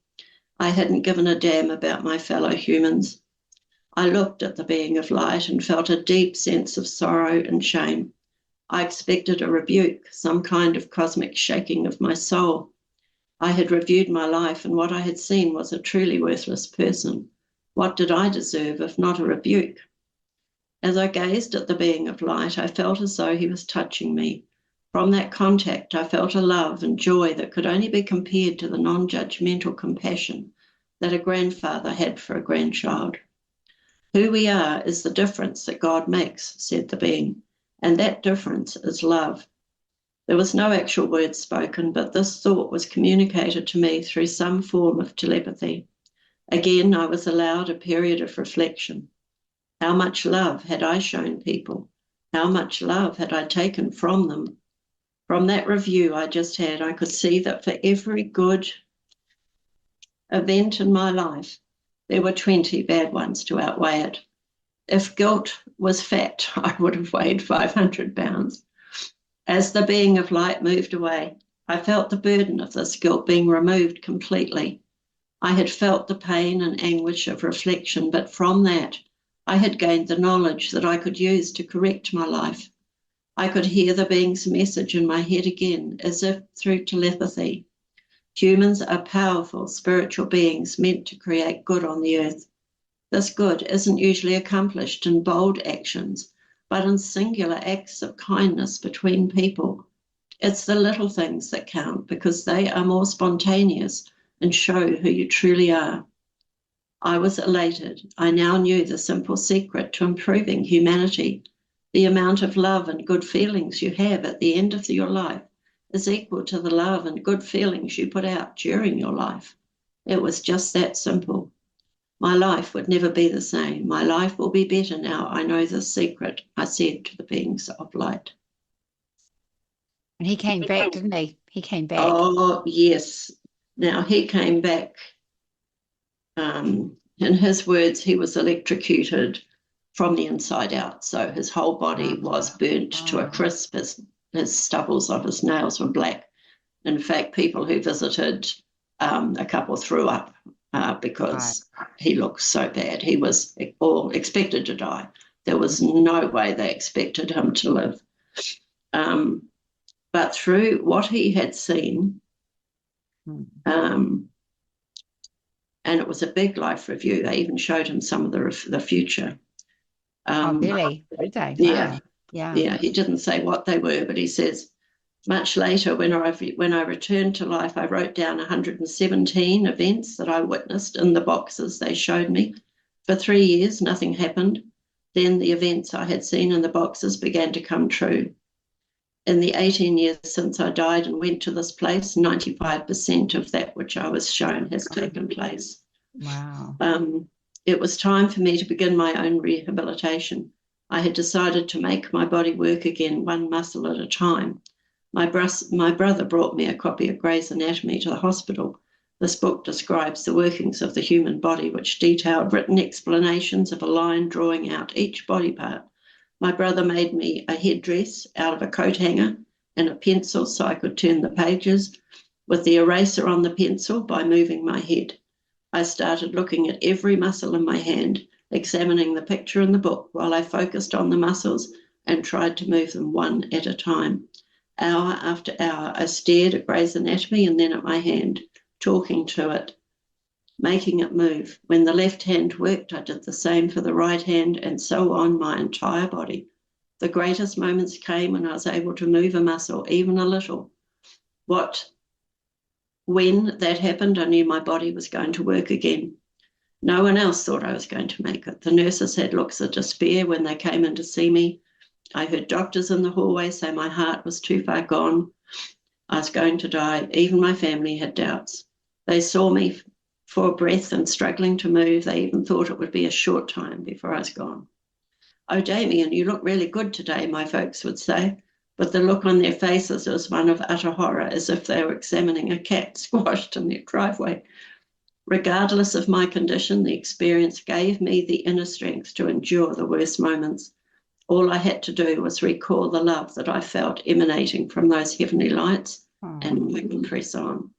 I hadn't given a damn about my fellow humans. I looked at the being of light and felt a deep sense of sorrow and shame. I expected a rebuke, some kind of cosmic shaking of my soul. I had reviewed my life, and what I had seen was a truly worthless person. What did I deserve if not a rebuke? As I gazed at the being of light, I felt as though he was touching me. From that contact, I felt a love and joy that could only be compared to the non-judgmental compassion that a grandfather had for a grandchild. Who we are is the difference that God makes, said the being, and that difference is love. There was no actual word spoken, but this thought was communicated to me through some form of telepathy. Again, I was allowed a period of reflection. How much love had I shown people? How much love had I taken from them? From that review I just had, I could see that for every good event in my life, there were 20 bad ones to outweigh it. If guilt was fat, I would have weighed 500 pounds. As the being of light moved away, I felt the burden of this guilt being removed completely. I had felt the pain and anguish of reflection, but from that, I had gained the knowledge that I could use to correct my life. I could hear the being's message in my head again, as if through telepathy. Humans are powerful spiritual beings meant to create good on the earth. This good isn't usually accomplished in bold actions, but in singular acts of kindness between people. It's the little things that count because they are more spontaneous and show who you truly are. I was elated. I now knew the simple secret to improving humanity. The amount of love and good feelings you have at the end of your life is equal to the love and good feelings you put out during your life. It was just that simple. My life would never be the same. My life will be better now. I know the secret, I said to the beings of light. And he came back, didn't he? He came back. Oh, yes. Now, he came back. In his words, he was electrocuted from the inside out. So his whole body was burnt to a crisp. His stubbles of his nails were black. In fact, people who visited, a couple threw up because he looked so bad. He was all expected to die. There was no way they expected him to live. But through what he had seen, and it was a big life review. They even showed him some of the future. Oh, really? Did they? Yeah. Wow. Yeah. Yeah, he didn't say what they were, but he says Much later, when I returned to life, I wrote down 117 events that I witnessed in the boxes they showed me. For 3 years, nothing happened. Then the events I had seen in the boxes began to come true. In the 18 years since I died and went to this place, 95% of that which I was shown has taken place. Wow. It was time for me to begin my own rehabilitation. I had decided to make my body work again, one muscle at a time. My brother brought me a copy of Gray's Anatomy to the hospital. This book describes the workings of the human body, which detailed written explanations of a line drawing out each body part. My brother made me a headdress out of a coat hanger and a pencil so I could turn the pages with the eraser on the pencil by moving my head. I started looking at every muscle in my hand, examining the picture in the book while I focused on the muscles and tried to move them one at a time. Hour after hour, I stared at Gray's Anatomy and then at my hand, talking to it, making it move. When the left hand worked, I did the same for the right hand, and so on my entire body. The greatest moments came when I was able to move a muscle, even a little. When that happened, I knew my body was going to work again. No one else thought I was going to make it. The nurses had looks of despair when they came in to see me. I heard doctors in the hallway say my heart was too far gone. I was going to die. Even my family had doubts. They saw me for breath and struggling to move. They even thought it would be a short time before I was gone. "Oh, Damien, you look really good today," my folks would say, but the look on their faces was one of utter horror, as if they were examining a cat squashed in their driveway. Regardless of my condition, the experience gave me the inner strength to endure the worst moments. All I had to do was recall the love that I felt emanating from those heavenly lights, and I could press on.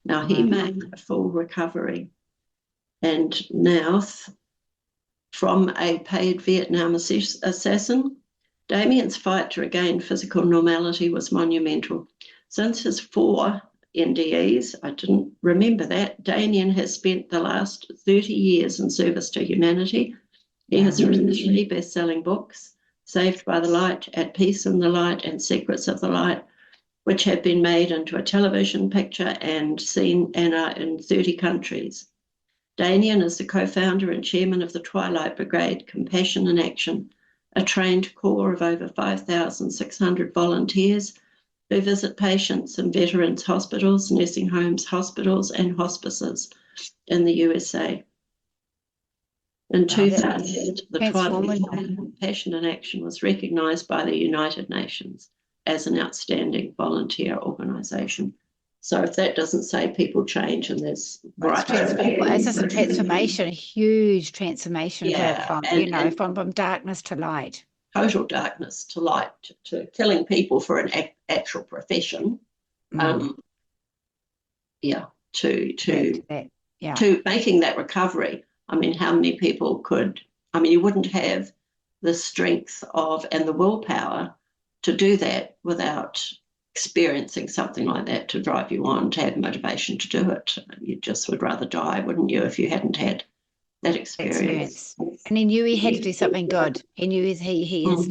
Now, he made a full recovery. And now, from a paid Vietnam assassin, Damien's fight to regain physical normality was monumental. Since his 4 NDEs, I didn't remember that, Damien has spent the last 30 years in service to humanity. He has written 3 best-selling books, Saved by the Light, At Peace in the Light, and Secrets of the Light, which have been made into a television picture and seen and are in 30 countries. Damien is the co-founder and chairman of the Twilight Brigade, Compassion in Action, a trained corps of over 5,600 volunteers who visit patients in veterans' hospitals, nursing homes, hospitals, and hospices in the USA. In 2000, the Twilight Compassion in Action was recognised by the United Nations as an outstanding volunteer organisation. So if that doesn't say people change, and there's it's just a transformation, a huge transformation from darkness to light. Total darkness to light, to killing people for an actual profession. To making that recovery. I mean, how many people could, you wouldn't have the strength and the willpower to do that without experiencing something like that to drive you on, to have motivation to do it. You just would rather die, wouldn't you, if you hadn't had that experience. And he knew he had to do something good. He knew his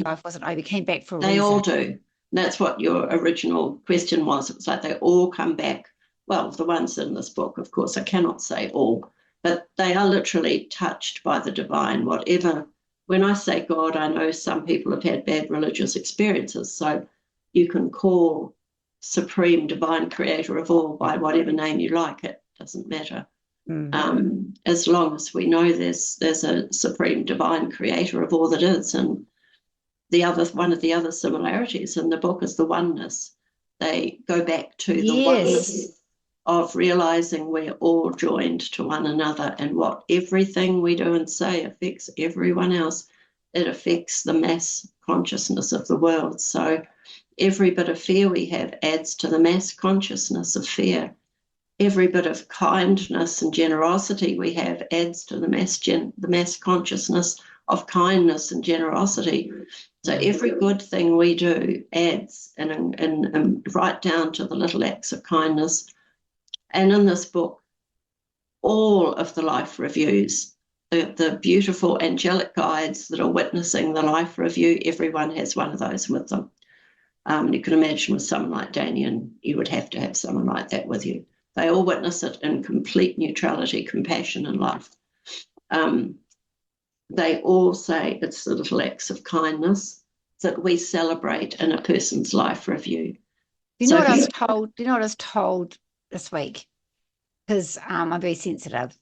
life wasn't over. He came back for a reason. They all do. And that's what your original question was. It's like they all come back. Well, the ones in this book, of course, I cannot say all, but they are literally touched by the divine, whatever. When I say God, I know some people have had bad religious experiences, so you can call supreme divine creator of all by whatever name you like. It doesn't matter. As long as we know there's a supreme divine creator of all that is. And one of the other similarities in the book is the oneness. They go back to the oneness of realizing we're all joined to one another, and what everything we do and say affects everyone else. It affects the mass consciousness of the world. So every bit of fear we have adds to the mass consciousness of fear. Every bit of kindness and generosity we have adds to the mass consciousness of kindness and generosity. So every good thing we do adds, and right down to the little acts of kindness. And in this book, all of the life reviews, the beautiful angelic guides that are witnessing the life review, everyone has one of those with them. You can imagine with someone like Damien, you would have to have someone like that with you. They all witness it in complete neutrality, compassion, and love. They all say it's the little acts of kindness that we celebrate in a person's life review. You know what I was told? Do you know what I was told this week? Because I'm very sensitive.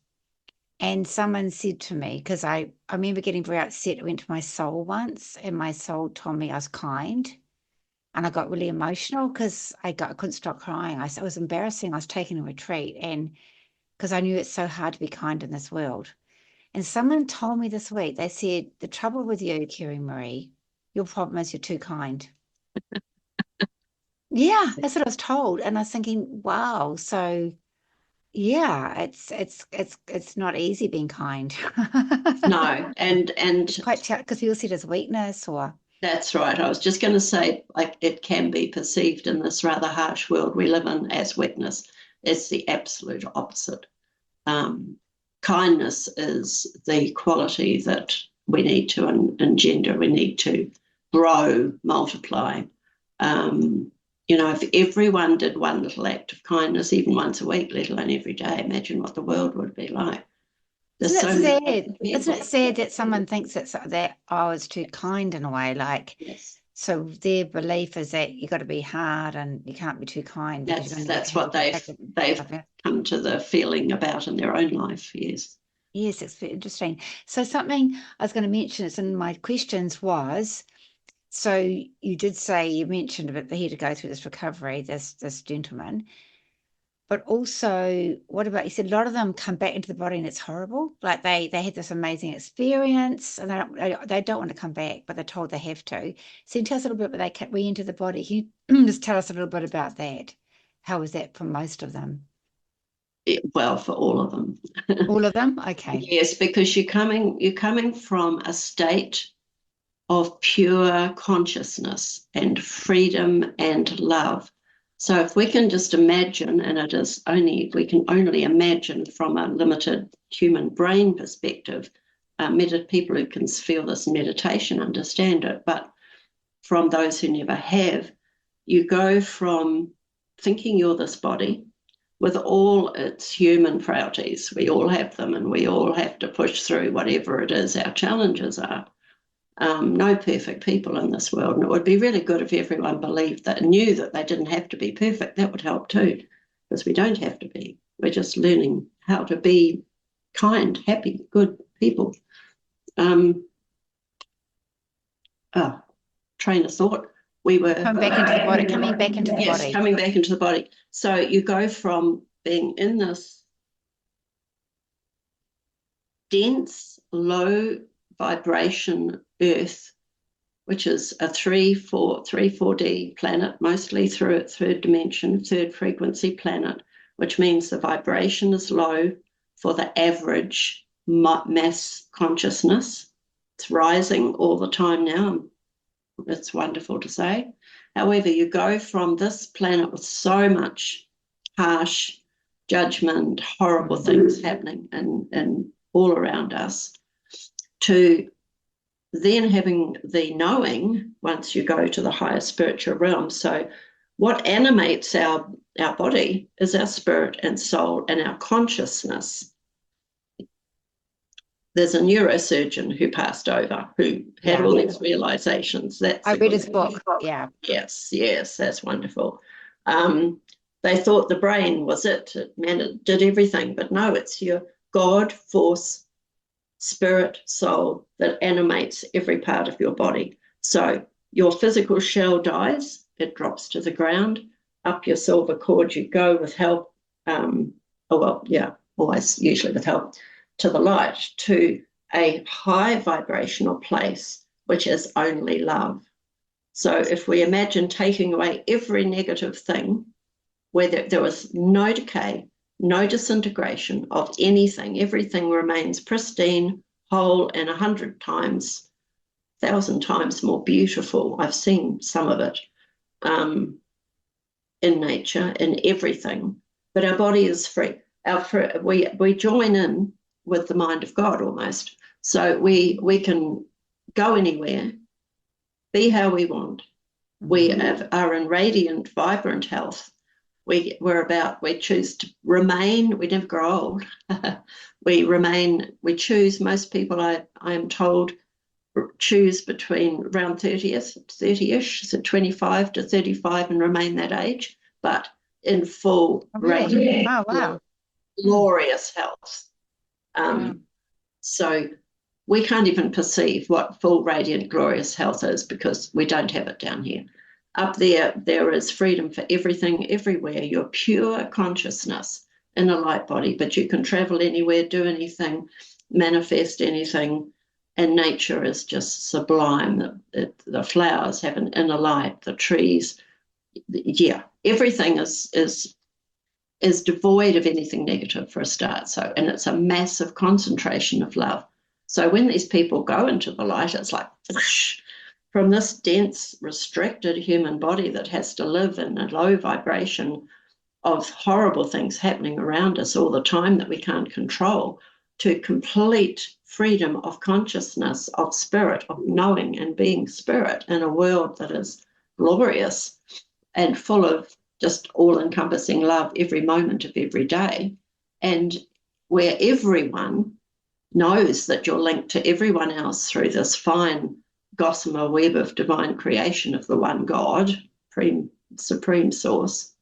And someone said to me, because I remember getting very upset. I went to my soul once, and my soul told me I was kind. And I got really emotional because I couldn't stop crying. It was embarrassing. I was taking a retreat, and because I knew it's so hard to be kind in this world. And someone told me this week, they said, the trouble with you, Kerry-Marie, your problem is you're too kind. Yeah, that's what I was told. And I was thinking, wow, so yeah, it's not easy being kind. No, and It's quite because people see it as weakness or that's right. I was just going to say, like, it can be perceived in this rather harsh world we live in as weakness. It's the absolute opposite. Kindness is the quality that we need to engender. We need to grow, multiply. If everyone did one little act of kindness, even once a week, let alone every day, imagine what the world would be like. Isn't it sad that someone thinks that I was too kind in a way? Like, yes. So their belief is that you got to be hard and you can't be too kind. That's what they've come to the feeling about in their own life. Yes. Yes, it's very interesting. So something I was going to mention, it's in my questions was, so you did say you mentioned about he had to go through this recovery, this gentleman. But also, what about, you said a lot of them come back into the body and it's horrible. Like they had this amazing experience and they don't want to come back, but they're told they have to. So you tell us a little bit about they re-enter the body. Can you just tell us a little bit about that? How was that for most of them? Well, for all of them. All of them? Okay. Yes, because you're coming from a state of pure consciousness and freedom and love. So if we can just imagine, and we can only imagine from a limited human brain perspective, people who can feel this in meditation understand it, but from those who never have, you go from thinking you're this body with all its human frailties. We all have them, and we all have to push through whatever it is our challenges are. No perfect people in this world, and it would be really good if everyone believed that and knew that they didn't have to be perfect. That would help too, because we don't have to be. We're just learning how to be kind, happy, good people. Train of thought. We were coming back into the body. Yes, coming back into the body. So you go from being in this dense, low vibration earth, which is a 4D planet, mostly third dimension, third frequency planet, which means the vibration is low for the average mass consciousness. It's rising all the time now. It's wonderful to say. However, you go from this planet with so much harsh judgment, horrible things happening and all around us, to then having the knowing once you go to the higher spiritual realm. So what animates our body is our spirit and soul and our consciousness. There's a neurosurgeon who passed over who had all these realizations. I read his book. Yeah. Yes, that's wonderful. They thought the brain was it did everything, but no, it's your God, force, spirit, soul that animates every part of your body. So your physical shell dies, it drops to the ground. Up your silver cord you go with help. Always usually with help, to the light, to a high vibrational place, which is only love. So if we imagine taking away every negative thing, where there was no decay, no disintegration of anything, everything remains pristine, whole, and 1,000 times more beautiful. I've seen some of it in nature, in everything, but our body is free. We join in with the mind of God almost. So we can go anywhere, be how we want, We are in radiant, vibrant health. We choose to remain, we never grow old. We choose, most people I am told choose between around 30-ish, so 25 to 35 and remain that age, but in full radiant, glorious health. So we can't even perceive what full, radiant, glorious health is because we don't have it down here. Up there is freedom for everything, everywhere. You're pure consciousness in a light body, but you can travel anywhere, do anything, manifest anything, and nature is just sublime. The flowers have an inner light, the trees, everything is devoid of anything negative for a start. So, and it's a massive concentration of love. So when these people go into the light, it's like whoosh, from this dense, restricted human body that has to live in a low vibration of horrible things happening around us all the time that we can't control, to complete freedom of consciousness, of spirit, of knowing and being spirit in a world that is glorious and full of just all-encompassing love every moment of every day, and where everyone knows that you're linked to everyone else through this fine gossamer web of divine creation of the one God, supreme source.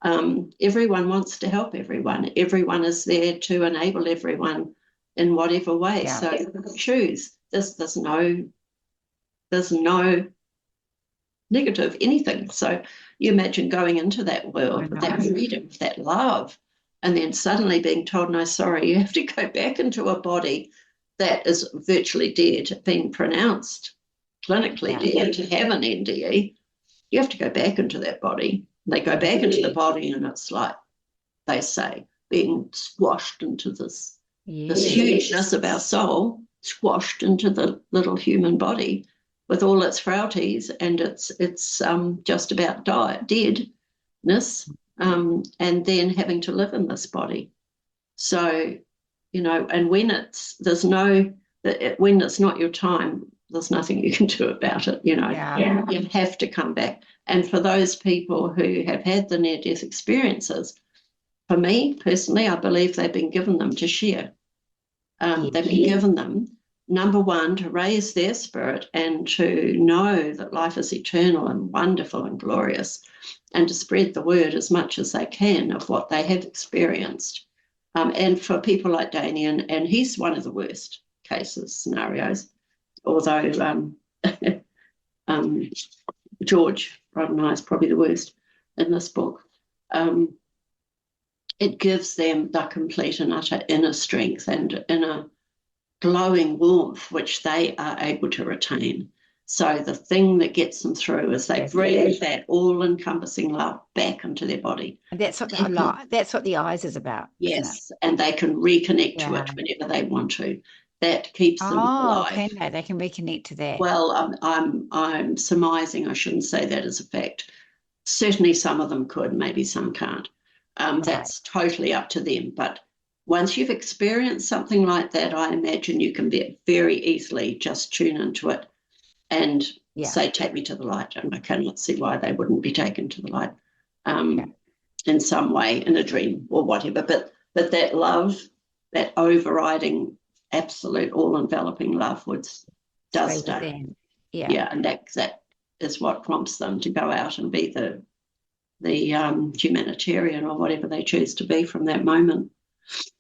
Everyone wants to help everyone. Everyone is there to enable everyone in whatever way. Yeah. So choose. There's no negative anything. So you imagine going into that world with that freedom, that love, and then suddenly being told, no, sorry, you have to go back into a body that is virtually dead, being pronounced clinically dead to have an NDE. You have to go back into that body. They go back into the body, and it's like, they say, being squashed into this hugeness of our soul, squashed into the little human body with all its frailties and its just about deadness, and then having to live in this body. So, and when it's not your time, there's nothing you can do about it. You have to come back. And for those people who have had the near-death experiences, for me personally, I believe they've been given them to share. They've been given them, number one, to raise their spirit and to know that life is eternal and wonderful and glorious, and to spread the word as much as they can of what they have experienced. And for people like Damien, and he's one of the worst scenarios, although George Roddeneye is probably the worst in this book. It gives them the complete and utter inner strength and inner glowing warmth, which they are able to retain. So the thing that gets them through is they bring that all-encompassing love back into their body. And that's what the eyes is about. Yes, and they can reconnect to it whenever they want to. That keeps them alive. Can they? They can reconnect to that. Well, I'm surmising. I shouldn't say that as a fact. Certainly, some of them could. Maybe some can't. That's totally up to them. But once you've experienced something like that, I imagine you can very easily just tune into it and say, "Take me to the light." And I cannot see why they wouldn't be taken to the light in some way, in a dream or whatever. But that love, that overriding, absolute, all-enveloping love does stay. And that is what prompts them to go out and be the humanitarian or whatever they choose to be from that moment.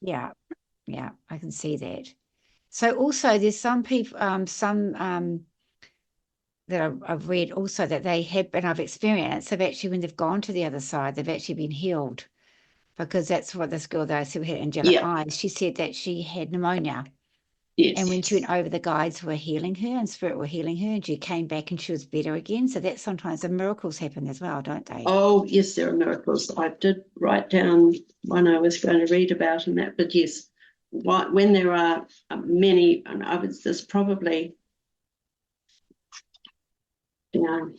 Yeah, I can see that. So also there's some people, that I've read also that they have, and I've experienced, they've actually, when they've gone to the other side, they've actually been healed, because that's what this girl that I said had angelic eyes, she said that she had pneumonia. Yes. And when she went over, the guides were healing her and spirit were healing her, and she came back and she was better again. So that sometimes the miracles happen as well, don't they? Oh, yes, there are miracles. I did write down one I was going to read about in that, but yes, when there are many, and there's probably, there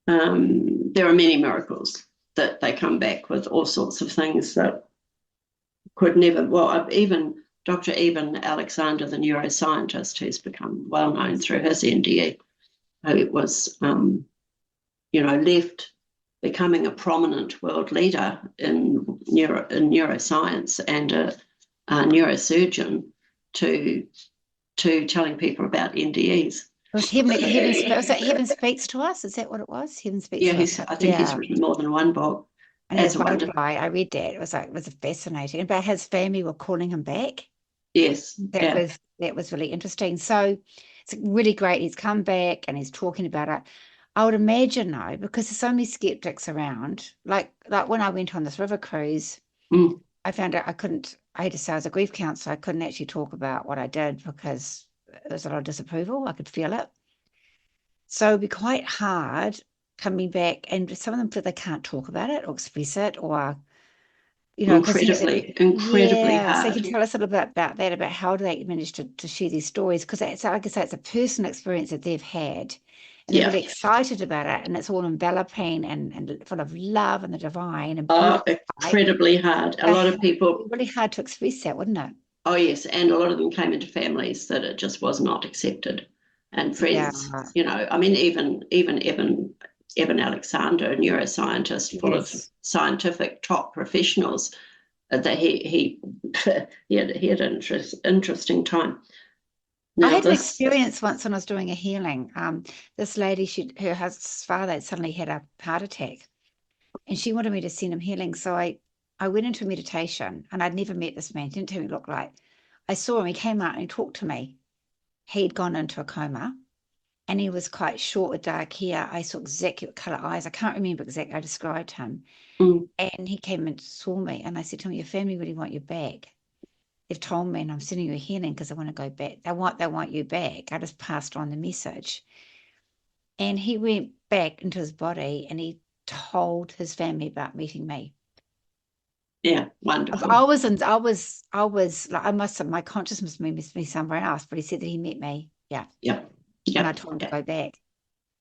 are many miracles that they come back with all sorts of things that could never, even Dr. Eben Alexander, the neuroscientist, who's become well known through his NDE, who was, left becoming a prominent world leader in neuroscience and a neurosurgeon to telling people about NDEs. It was Heaven Speaks to Us? Is that what it was? Heaven Speaks Yeah, to Us. I think he's written more than one book. And his butterfly, I read that. It was fascinating. But his family were calling him back. Yes. That was really interesting. So it's really great. He's come back and he's talking about it. I would imagine though, because there's so many skeptics around, like when I went on this river cruise, I found out I had to say as a grief counselor, I couldn't actually talk about what I did because there was a lot of disapproval. I could feel it. So it'd be quite hard coming back, and some of them feel they can't talk about it or express it, or incredibly hard. So you can tell us a little bit about that, about how do they manage to share these stories, because it's, like I say, it's a personal experience that they've had, and they're really excited about it, and it's all enveloping and full of love and the divine. And incredibly hard. A lot of people. Really hard to express that, wouldn't it? Oh yes, and a lot of them came into families that it just was not accepted, and friends. I mean, even Evan Alexander, a neuroscientist, full of scientific top professionals, that he had an interesting time. Now, I had an experience once when I was doing a healing. This lady, her father had suddenly had a heart attack, and she wanted me to send him healing. So I went into meditation, and I'd never met this man. Didn't tell me what he looked like. I saw him. He came out and he talked to me. He'd gone into a coma, and he was quite short with dark hair. I saw exactly what colour eyes. I can't remember exactly. I described him. And he came and saw me, and I said to him, your family really want you back. They've told me, and I'm sending you a healing because I want to go back. They want you back. I just passed on the message. And he went back into his body, and he told his family about meeting me. Yeah, wonderful. I was like, my consciousness moved me somewhere else, but he said that he met me. Yeah. And I told him to go back.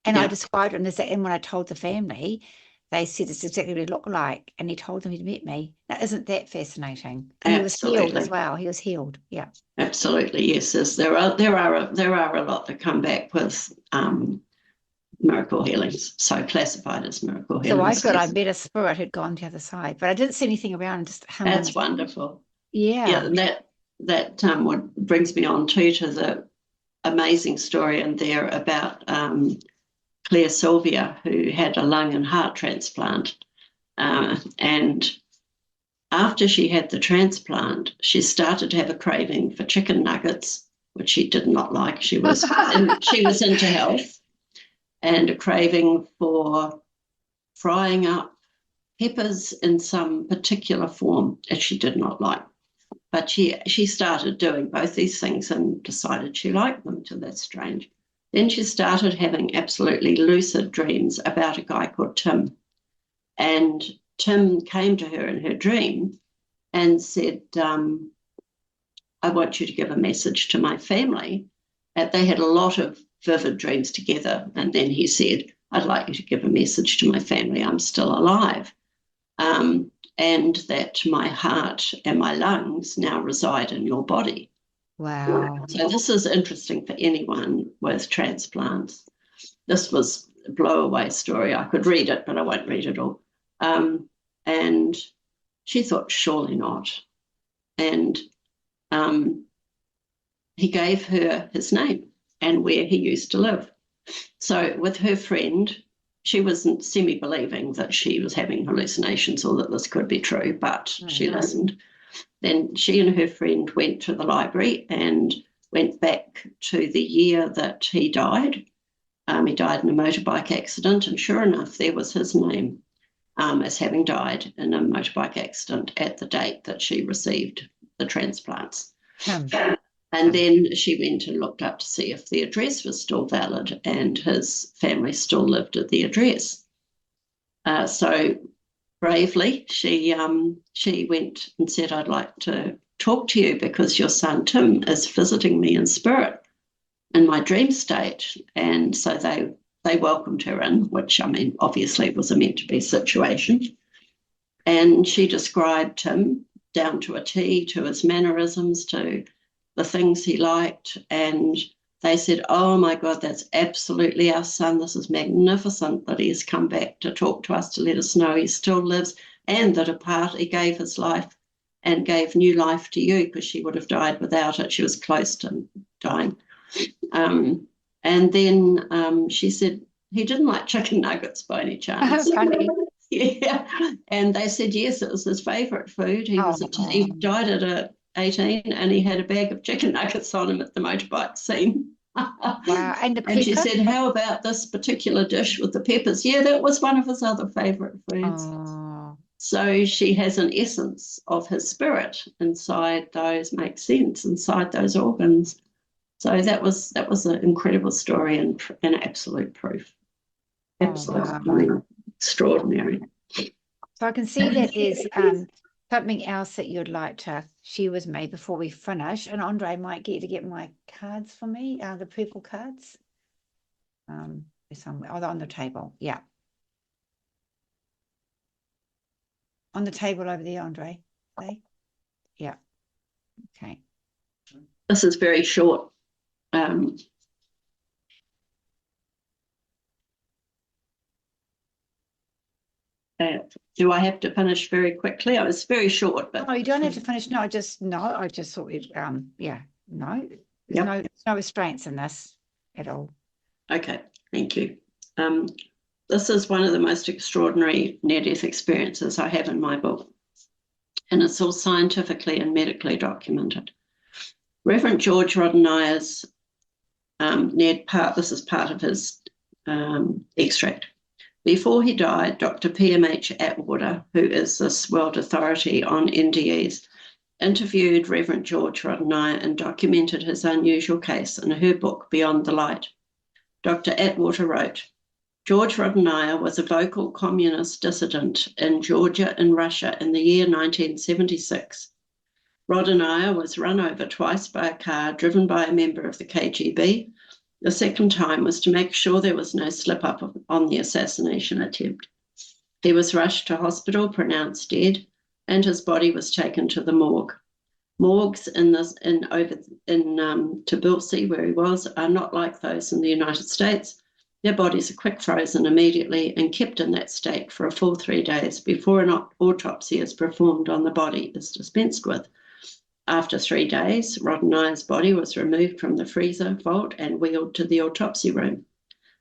And I described him as that. And when I told the family, they said it's exactly what he looked like. And he told them he'd met me. Now, isn't that fascinating? And he was healed as well. He was healed. Yeah. Absolutely. Yes. There are a lot that come back with miracle healings, so classified as miracle healings. So I thought I met a spirit who'd gone the other side, but I didn't see anything around. Just hung. That's wonderful. Yeah. And that brings me on to the amazing story in there about Claire Sylvia, who had a lung and heart transplant, and after she had the transplant, she started to have a craving for chicken nuggets, which she did not like. She was into health. And a craving for frying up peppers in some particular form that she did not like. But she started doing both these things and decided she liked them, so that's strange. Then she started having absolutely lucid dreams about a guy called Tim. And Tim came to her in her dream and said, I want you to give a message to my family. They had a lot of vivid dreams together. And then he said, I'd like you to give a message to my family. I'm still alive. And that my heart and my lungs now reside in your body. Wow. So this is interesting for anyone with transplants. This was a blow-away story. I could read it, but I won't read it all. And she thought, surely not. And he gave her his name and where he used to live. So with her friend, she wasn't semi-believing that she was having hallucinations or that this could be true, but she listened. Then she and her friend went to the library and went back to the year that he died. He died in a motorbike accident, and sure enough, there was his name as having died in a motorbike accident at the date that she received the transplants. And then she went and looked up to see if the address was still valid, and his family still lived at the address. So bravely, she went and said, I'd like to talk to you because your son Tim is visiting me in spirit in my dream state. And so they welcomed her in, which, I mean, obviously it was a meant-to-be situation. And she described him down to a T, to his mannerisms, to the things he liked, and they said, oh my God, that's absolutely our son. This is magnificent that he has come back to talk to us, to let us know he still lives, and that he gave his life and gave new life to you, because she would have died without it. She was close to dying. And then she said, he didn't like chicken nuggets by any chance. Funny. Yeah. And they said, yes, it was his favourite food. He died at 18 and he had a bag of chicken nuggets on him at the motorbike scene. Wow. And the And she pepper? said, how about this particular dish with the peppers? Yeah, that was one of his other favourite foods. Oh, So she has an essence of his spirit inside those, makes sense, inside those organs. So that was an incredible story and absolute proof. Absolutely wow. extraordinary. So I can see that there's something else that you'd like to share with me before we finish. And Andre might get my cards for me, the purple cards. Somewhere. Oh, they're on the table. Yeah. On the table over there, Andre. Yeah. Okay. This is very short. Do I have to finish very quickly? Oh, it's very short. But no, you don't have to finish. No, I just thought we'd yeah. No, there's no restraints in this at all. Okay, thank you. This is one of the most extraordinary near-death experiences I have in my book, and it's all scientifically and medically documented. Reverend George Roddeneyer's this is part of his extract. Before he died, Dr. PMH Atwater, who is this world authority on NDEs, interviewed Reverend George Roddeneyer and documented his unusual case in her book, Beyond the Light. Dr. Atwater wrote, George Roddeneyer was a vocal communist dissident in Georgia and Russia in the year 1976. Roddeneyer was run over twice by a car driven by a member of the KGB. The second time was to make sure there was no slip-up on the assassination attempt. He was rushed to hospital, pronounced dead, and his body was taken to the morgue. Morgues in Tbilisi, where he was, are not like those in the United States. Their bodies are quick frozen immediately and kept in that state for a full 3 days before an autopsy is performed on the body is dispensed with. After 3 days, Roddeneyer's body was removed from the freezer vault and wheeled to the autopsy room.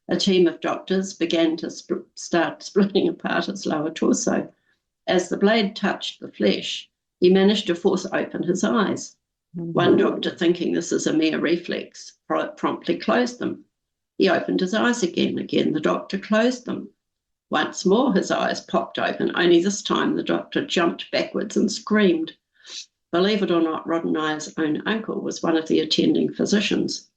A team of doctors began to start splitting apart his lower torso. As the blade touched the flesh, he managed to force open his eyes. One doctor, thinking this is a mere reflex, promptly closed them. He opened his eyes again. Again, the doctor closed them. Once more, his eyes popped open, only this time the doctor jumped backwards and screamed. Believe it or not, Roddeneyer's own uncle was one of the attending physicians.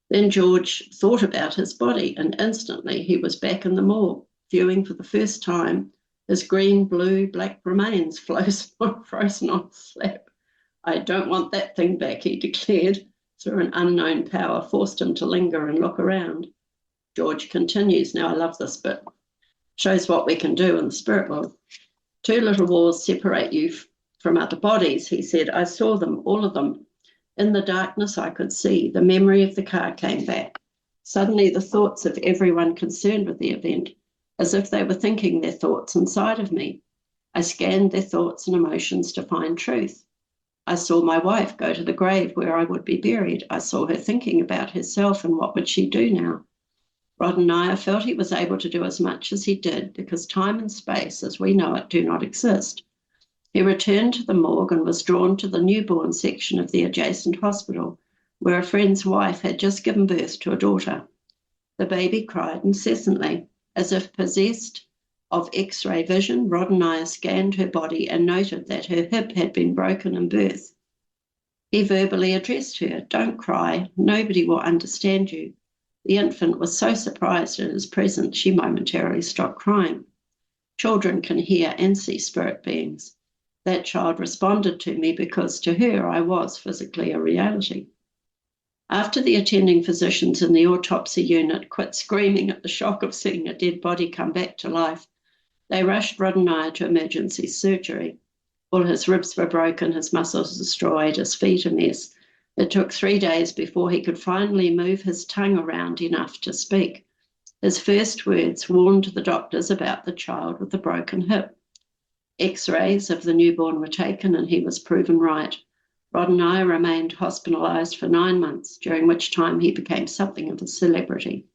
Then George thought about his body, and instantly he was back in the morgue, viewing for the first time his green, blue, black remains frozen on the slab. I don't want that thing back, he declared. Through an unknown power, forced him to linger and look around. George continues. Now, I love this bit. Shows what we can do in the spirit world. 2 little walls separate you from other bodies, he said. I saw them, all of them. In the darkness, I could see. The memory of the car came back. Suddenly, the thoughts of everyone concerned with the event, as if they were thinking their thoughts inside of me. I scanned their thoughts and emotions to find truth. I saw my wife go to the grave where I would be buried. I saw her thinking about herself and what would she do now. Roddeneyer felt he was able to do as much as he did because time and space, as we know it, do not exist. He returned to the morgue and was drawn to the newborn section of the adjacent hospital, where a friend's wife had just given birth to a daughter. The baby cried incessantly. As if possessed of X-ray vision, Roddeneyer scanned her body and noted that her hip had been broken in birth. He verbally addressed her, "Don't cry, nobody will understand you." The infant was so surprised at his presence, she momentarily stopped crying. Children can hear and see spirit beings. That child responded to me because to her I was physically a reality. After the attending physicians in the autopsy unit quit screaming at the shock of seeing a dead body come back to life, they rushed Roddeneyer to emergency surgery. All his ribs were broken, his muscles destroyed, his feet a mess. It took 3 days before he could finally move his tongue around enough to speak. His first words warned the doctors about the child with the broken hip. X-rays of the newborn were taken and he was proven right. Rod and I remained hospitalized for 9 months, during which time he became something of a celebrity.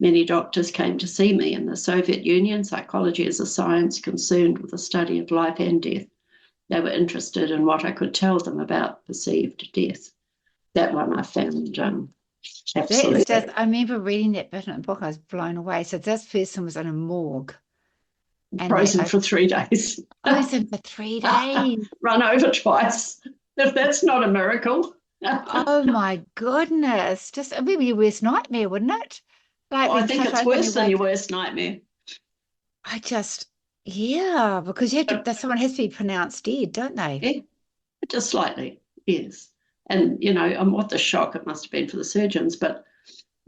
Many doctors came to see me. In the Soviet Union, psychology is a science concerned with the study of life and death. They were interested in what I could tell them about perceived death. That one I found absolutely. Just, I remember reading that bit in a book. I was blown away. So this person was in a morgue. And frozen for 3 days. Frozen for 3 days. Run over twice. If that's not a miracle. Oh my goodness. Just, it would be your worst nightmare, wouldn't it? Like, I think it's worse than your worst nightmare. Yeah, because someone has to be pronounced dead, don't they? Yeah, just slightly, yes. And, and what the shock it must have been for the surgeons, but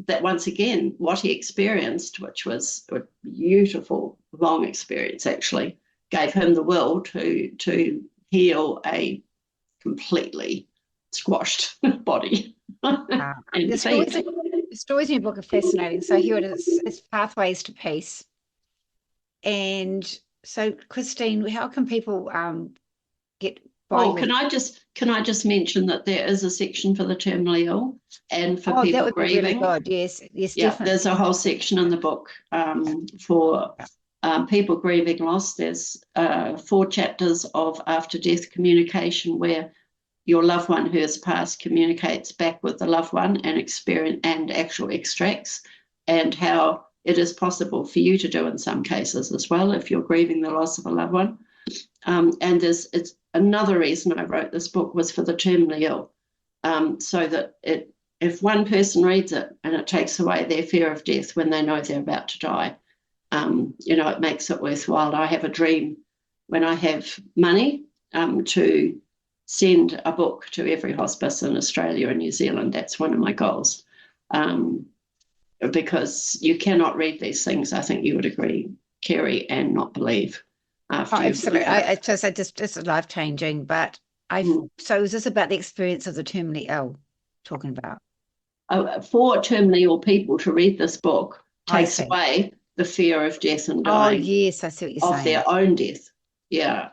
that once again, what he experienced, which was a beautiful, long experience actually, gave him the will to heal a completely squashed body. The stories in your book are fascinating. So here it is, it's Pathways to Peace. And so, Christine, how can people get by? Can I just mention that there is a section for the terminally ill and for people that would grieving. Be really good. Yes, Yeah, definitely. there's a whole section in the book for people grieving loss. There's 4 chapters of after death communication, where your loved one who has passed communicates back with the loved one and experience and actual extracts, and how it is possible for you to do in some cases as well if you're grieving the loss of a loved one. And it's another reason I wrote this book was for the terminally ill, so that if one person reads it and it takes away their fear of death when they know they're about to die, it makes it worthwhile. I have a dream when I have money to send a book to every hospice in Australia and New Zealand. That's one of my goals, because you cannot read these things, I think you would agree, Kerry, and not believe. Absolutely. It's life-changing, but so is this about the experience of the terminally ill talking about? For terminally ill people to read this book takes away the fear of death and dying. Oh, yes, I see what you're saying. Of their own death. Yeah.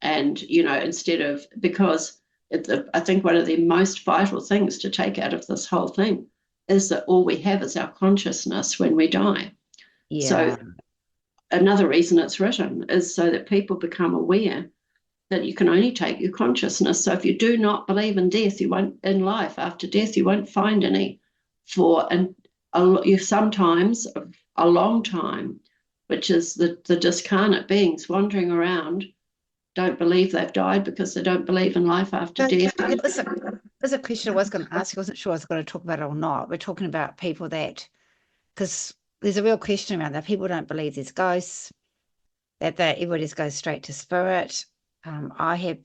And, instead of, because I think one of the most vital things to take out of this whole thing is that all we have is our consciousness when we die. Yeah. So another reason it's written is so that people become aware that you can only take your consciousness. So if you do not believe in death, you won't, in life after death, you won't find any you sometimes a long time, which is the discarnate beings wandering around, don't believe they've died because they don't believe in life after death. There's a question I was going to ask. I wasn't sure I was going to talk about it or not. We're talking about people because there's a real question around that. People don't believe there's ghosts, that everybody just goes straight to spirit. I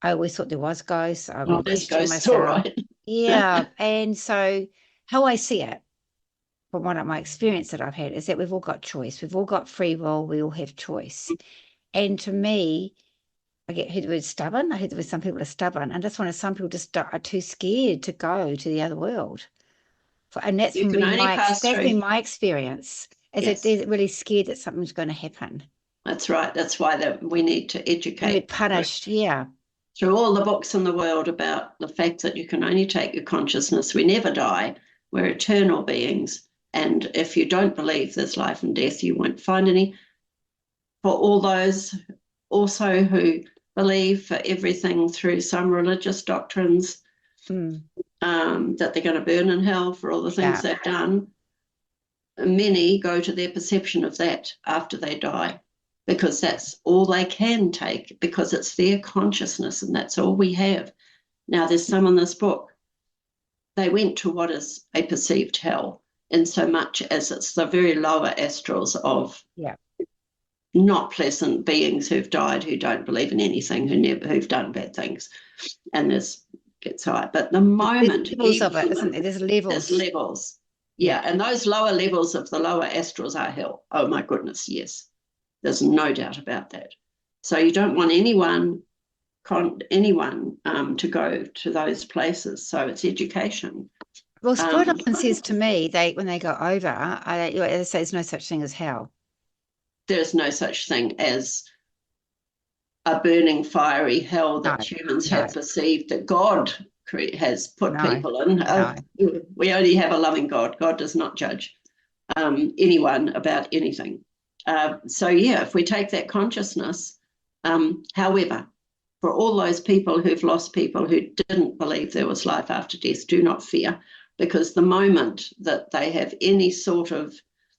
always thought there was ghosts. There's ghosts, all right. Yeah. And so how I see it, from one of my experience that I've had, is that we've all got choice. We've all got free will. We all have choice. And to me, I heard the word stubborn. I heard the word some people are stubborn. And just some people just are too scared to go to the other world. And that's been my experience, is that they're really scared that something's going to happen. That's right. That's why we need to educate. We're punished, yeah. Through all the books in the world about the fact that you can only take your consciousness. We never die. We're eternal beings. And if you don't believe there's life and death, you won't find any. For all those also who believe for everything through some religious doctrines, that they're going to burn in hell for all the things they've done, many go to their perception of that after they die, because that's all they can take, because it's their consciousness and that's all we have. Now, there's some in this book, they went to what is a perceived hell, in so much as it's the very lower astrals of not pleasant beings who've died, who don't believe in anything, who've done bad things. And this gets high. But the moment... There's levels of it, isn't there? There's levels. There's levels. Yeah, and those lower levels of the lower astrals are hell. Oh, my goodness, yes. There's no doubt about that. So you don't want anyone anyone to go to those places. So it's education. Well, Spirit often says to me, when they go over, they say there's no such thing as hell. There's no such thing as a burning, fiery hell that humans have perceived that God has put people in. We only have a loving God. God does not judge anyone about anything. So, yeah, if we take that consciousness, however, for all those people who've lost people who didn't believe there was life after death, do not fear, because the moment that they have any sort of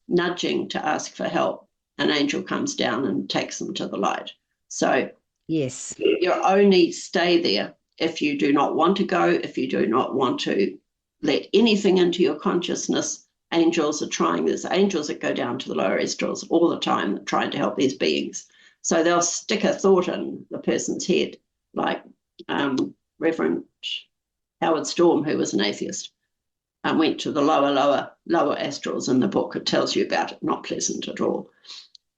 nudging to ask for help, an angel comes down and takes them to the light. So yes, you only stay there if you do not want to go, if you do not want to let anything into your consciousness. Angels are trying. There's angels that go down to the lower astrals all the time trying to help these beings. So they'll stick a thought in the person's head, like Reverend Howard Storm, who was an atheist, went to the lower astrals in the book. It tells you about it, not pleasant at all.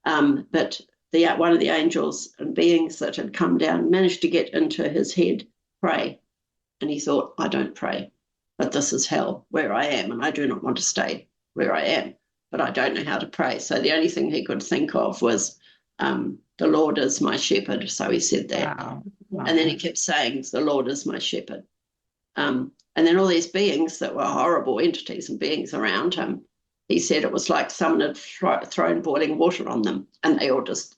But one of the angels and beings that had come down managed to get into his head, pray. And he thought, I don't pray, but this is hell where I am, and I do not want to stay where I am, but I don't know how to pray. So the only thing he could think of was, the Lord is my shepherd. So he said that. Wow. And then he kept saying, the Lord is my shepherd. And then all these beings that were horrible entities and beings around him, he said it was like someone had thrown boiling water on them, and they all just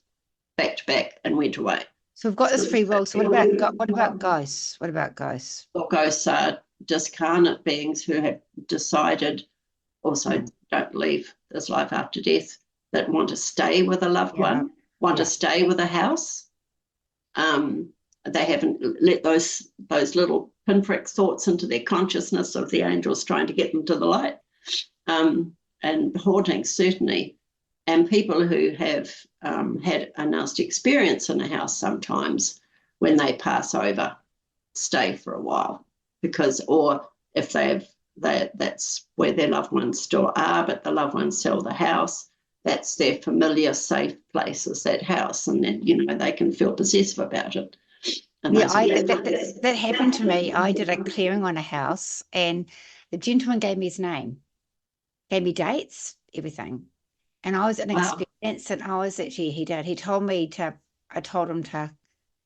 backed back and went away. So we've got this free will. So what about ghosts? What about ghosts? Well, ghosts are discarnate beings who have decided, also don't believe there's life after death, that want to stay with a loved one, want to stay with a house. They haven't let those little pinprick thoughts into their consciousness of the angels trying to get them to the light. And hauntings, certainly. And people who have had a nasty experience in a house sometimes, when they pass over, stay for a while, or if that's where their loved ones still are, but the loved ones sell the house, that's their familiar safe place, is that house, and then they can feel possessive about it. And that happened to me. I did a clearing on a house, and the gentleman gave me his name, gave me dates, everything. And I was inexperienced, and he told me I told him to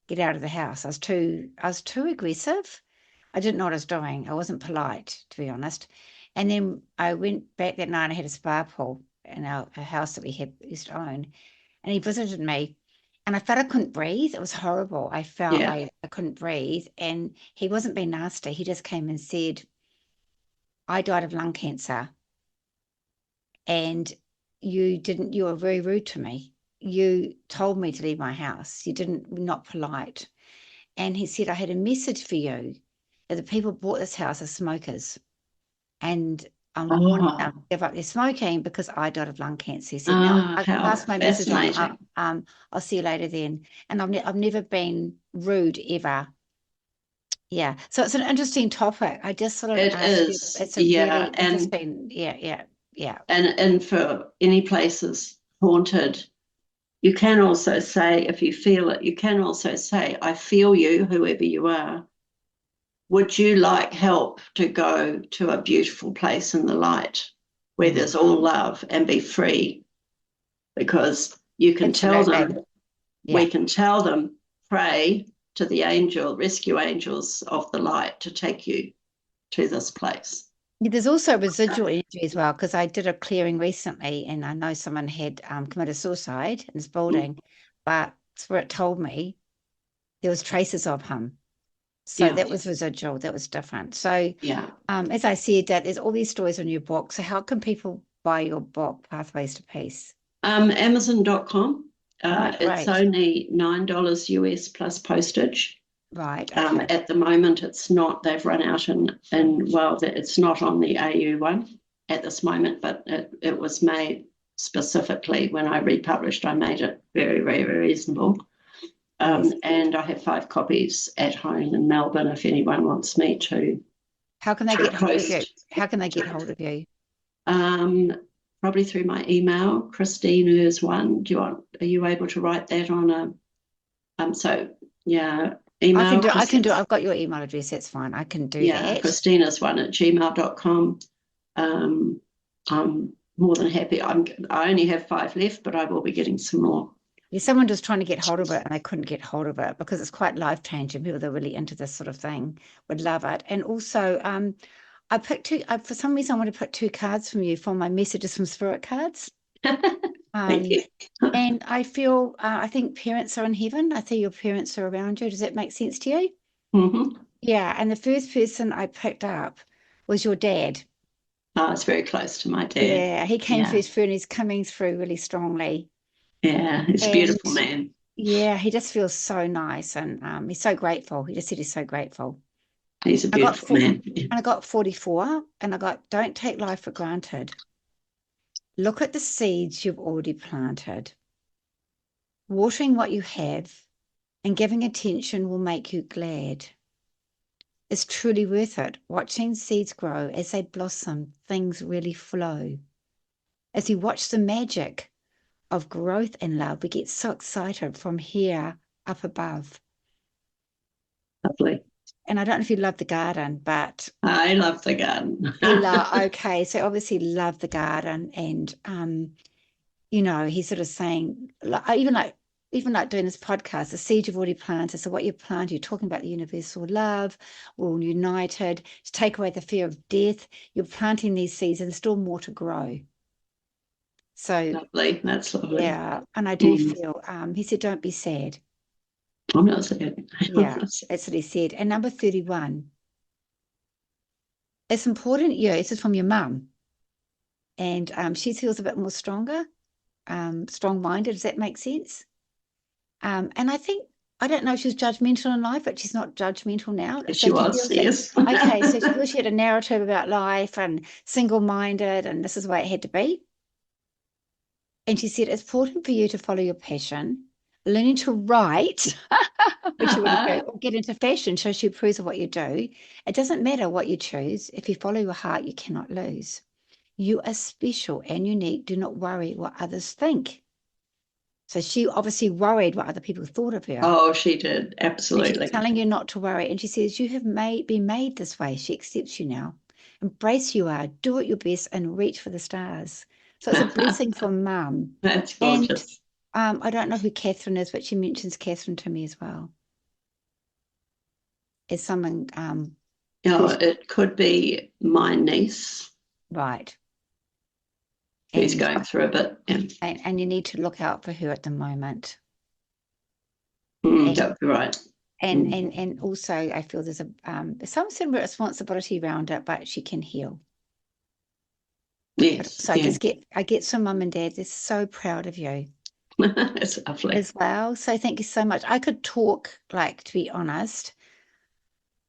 get out of the house. I was too aggressive. I didn't know what I was doing. I wasn't polite, to be honest. And then I went back that night. I had a spa pool in a house that we used to own, and he visited me, and I felt I couldn't breathe. It was horrible. I felt like I couldn't breathe, and he wasn't being nasty. He just came and said, I died of lung cancer, and you were very rude to me. You told me to leave my house. Not polite. And he said, I had a message for you, that the people who bought this house are smokers, and I'm wanting them to give up their smoking because I died of lung cancer. He said, now I can pass my message on. I'll see you later then. And I've never been rude ever. Yeah. So it's an interesting topic. I just sort of it is. It's a really interesting, yeah. And for any places haunted, you can also say, if you feel it, you can also say, I feel you, whoever you are. Would you like help to go to a beautiful place in the light where there's all love and be free? Because you can tell them, we can tell them, pray to the rescue angels of the light to take you to this place. There's also residual energy as well, because I did a clearing recently, and I know someone had committed suicide in this building, but Spirit told me there was traces of him. So that was residual, that was different. So as I said, that there's all these stories in your book. So how can people buy your book, Pathways to Peace? Amazon.com. It's only $9 US plus postage. Right. At the moment, it's not. They've run out, it's not on the AU one at this moment, but it was made specifically when I republished. I made it very, very, very reasonable. And I have 5 copies at home in Melbourne if anyone wants me to. How can they get hold of you? How can they get hold of you? Probably through my email, Christine Ers1. Are you able to write that on a? email? I can do. I've got your email address. That's fine. I can do Yeah, that. Christina's one at gmail.com. I'm more than happy. I only have 5 left, but I will be getting some more. Yeah, someone was trying to get hold of it and they couldn't get hold of it because it's quite life changing. People that are really into this sort of thing would love it. And also, I picked for some reason, I want to put 2 cards from you for my messages from spirit cards. Thank you. And I feel, I think parents are in heaven. I think your parents are around you. Does that make sense to you? Mm-hmm. Yeah. And the first person I picked up was your dad. Oh, it's very close to my dad. Yeah. He came first through and he's coming through really strongly. Yeah, he's a beautiful man. Yeah, he just feels so nice and he's so grateful. He just said he's so grateful. He's a beautiful man. And I got 44 and I got, don't take life for granted. Look at the seeds you've already planted. Watering what you have and giving attention will make you glad. It's truly worth it. Watching seeds grow as they blossom, things really flow. As we watch the magic of growth and love, we get so excited from here up above. Lovely. And I don't know if you love the garden, but I love the garden. okay, so obviously love the garden, and he's sort of saying, even like doing this podcast, the seed you've already planted. So what you plant, you're talking about the universal love, we're all united to take away the fear of death. You're planting these seeds, and there's still more to grow. So lovely, that's lovely. Yeah, and I do feel. He said, "Don't be sad." I'm not sad. Yeah, that's what he said. And number 31. It's important. Yeah, this is from your mum, and she feels a bit more stronger, strong-minded. Does that make sense? And I don't know if she was judgmental in life, but she's not judgmental now. So she was, yes. Okay, so she feels she had a narrative about life and single-minded, and this is the way it had to be. And she said, it's important for you to follow your passion, learning to write, which you wouldn't do, or get into fashion, so she approves of what you do. It doesn't matter what you choose. If you follow your heart, you cannot lose. You are special and unique. Do not worry what others think. So she obviously worried what other people thought of her. Oh, she did. Absolutely. And she's telling you not to worry. And she says, you have been made this way. She accepts you now. Embrace you are. Do it your best and reach for the stars. So it's a blessing from Mum. That's gorgeous. And I don't know who Catherine is, but she mentions Catherine to me as well. Is someone... it could be my niece. Right. Who's going through a bit. Yeah. And you need to look out for her at the moment. That would be right. And also I feel there's some sort of responsibility around it, but she can heal. Yes. So I get some mum and dad, they're so proud of you. That's lovely. As well. So thank you so much. I could talk, to be honest,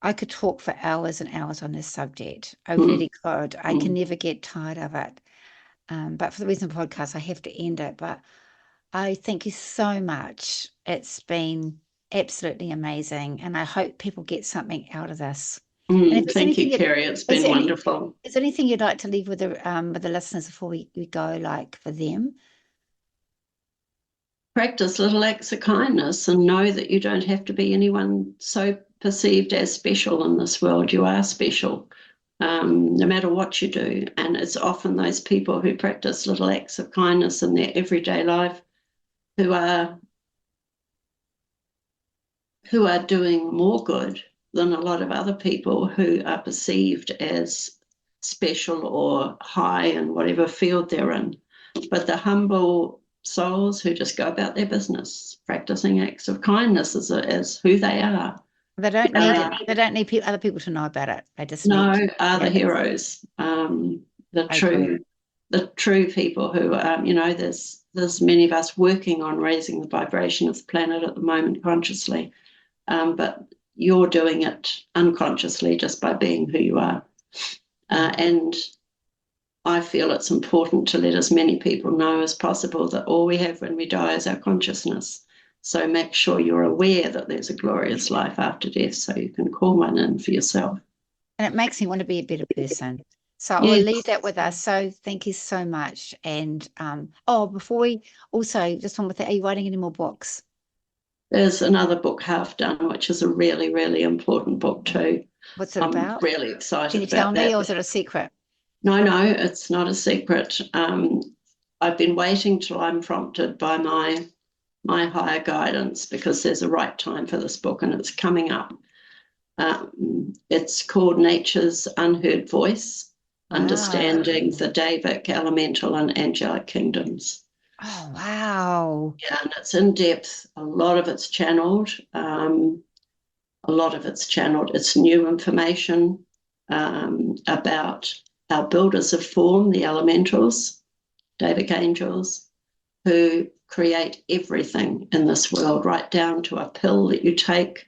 I could talk for hours and hours on this subject. I really could. I can never get tired of it. But for the reason of the podcast, I have to end it. But I thank you so much. It's been absolutely amazing. And I hope people get something out of this. Thank you, Kerry. It's been wonderful. Is there anything you'd like to leave with the listeners before we go, for them? Practice little acts of kindness and know that you don't have to be anyone so perceived as special in this world. You are special. No matter what you do. And it's often those people who practice little acts of kindness in their everyday life who are doing more good than a lot of other people who are perceived as special or high in whatever field they're in. But the humble souls who just go about their business, practicing acts of kindness as who they are. They don't need it. They don't need other people to know about it. They just are the heroes, the true people who there's many of us working on raising the vibration of the planet at the moment consciously, but you're doing it unconsciously just by being who you are, and I feel it's important to let as many people know as possible that all we have when we die is our consciousness. So make sure you're aware that there's a glorious life after death so you can call one in for yourself. And it makes me want to be a better person. So I will leave that with us. So thank you so much. And before we also, just one more thing, are you writing any more books? There's another book, Half Done, which is a really, really important book too. What's it I'm about? really excited Can you about tell me, that. or is it a secret? No, it's not a secret. I've been waiting till I'm prompted by my higher guidance, because there's a right time for this book and it's coming up. It's called Nature's Unheard Voice, Wow. Understanding the Davic, Elemental and Angelic Kingdoms. Oh, wow. Yeah, and it's in depth. A lot of it's channeled. It's new information about our builders of form, the elementals, Davic angels, who create everything in this world, right down to a pill that you take.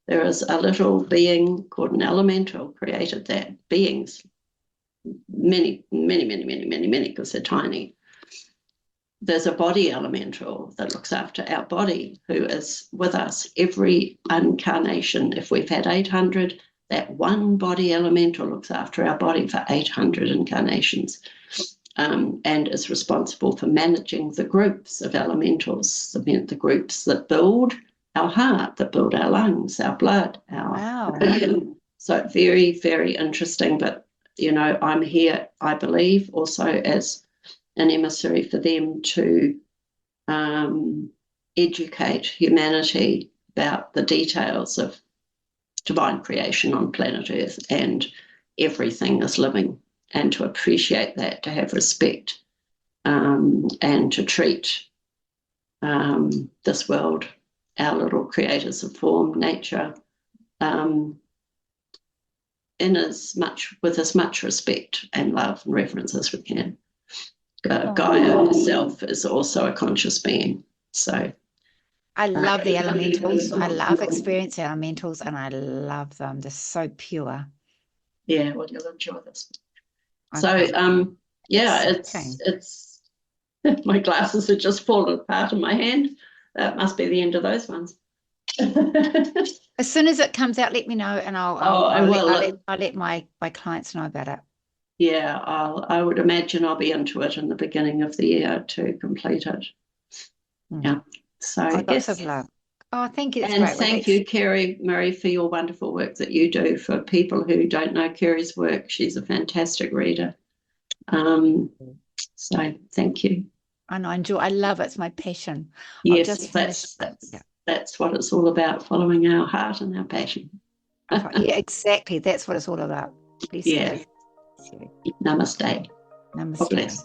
There is a little being called an elemental created that. Beings, many, many, many, many, many, many, because they're tiny. There's a body elemental that looks after our body, who is with us every incarnation. If we've had 800, that one body elemental looks after our body for 800 incarnations, and is responsible for managing the groups of elementals, the groups that build our heart, that build our lungs, our blood, Wow. So very, very interesting. But, I'm here, I believe, also as an emissary for them to educate humanity about the details of divine creation on planet Earth, and everything is living, and to appreciate that, to have respect, and to treat this world, our little creators of form, nature, with as much respect and love and reverence as we can. Gaia herself is also a conscious being. So I love the elementals. I love experience elementals, and I love them. They're so pure. Yeah, well, you'll enjoy this. Okay. So it's my glasses have just fallen apart in my hand. That must be the end of those ones. As soon as it comes out, let me know, and I'll let my clients know about it. Yeah, I would imagine I'll be into it in the beginning of the year to complete it. Yeah. So lots of love. Oh, thank you. And thank you, Kerry-Marie, for your wonderful work that you do. For people who don't know Kerry's work, she's a fantastic reader. So thank you. And I love it. It's my passion. Yes, that's what it's all about, following our heart and our passion. Yeah, exactly. That's what it's all about. Please. Yeah. Namaste. Namaste. God bless.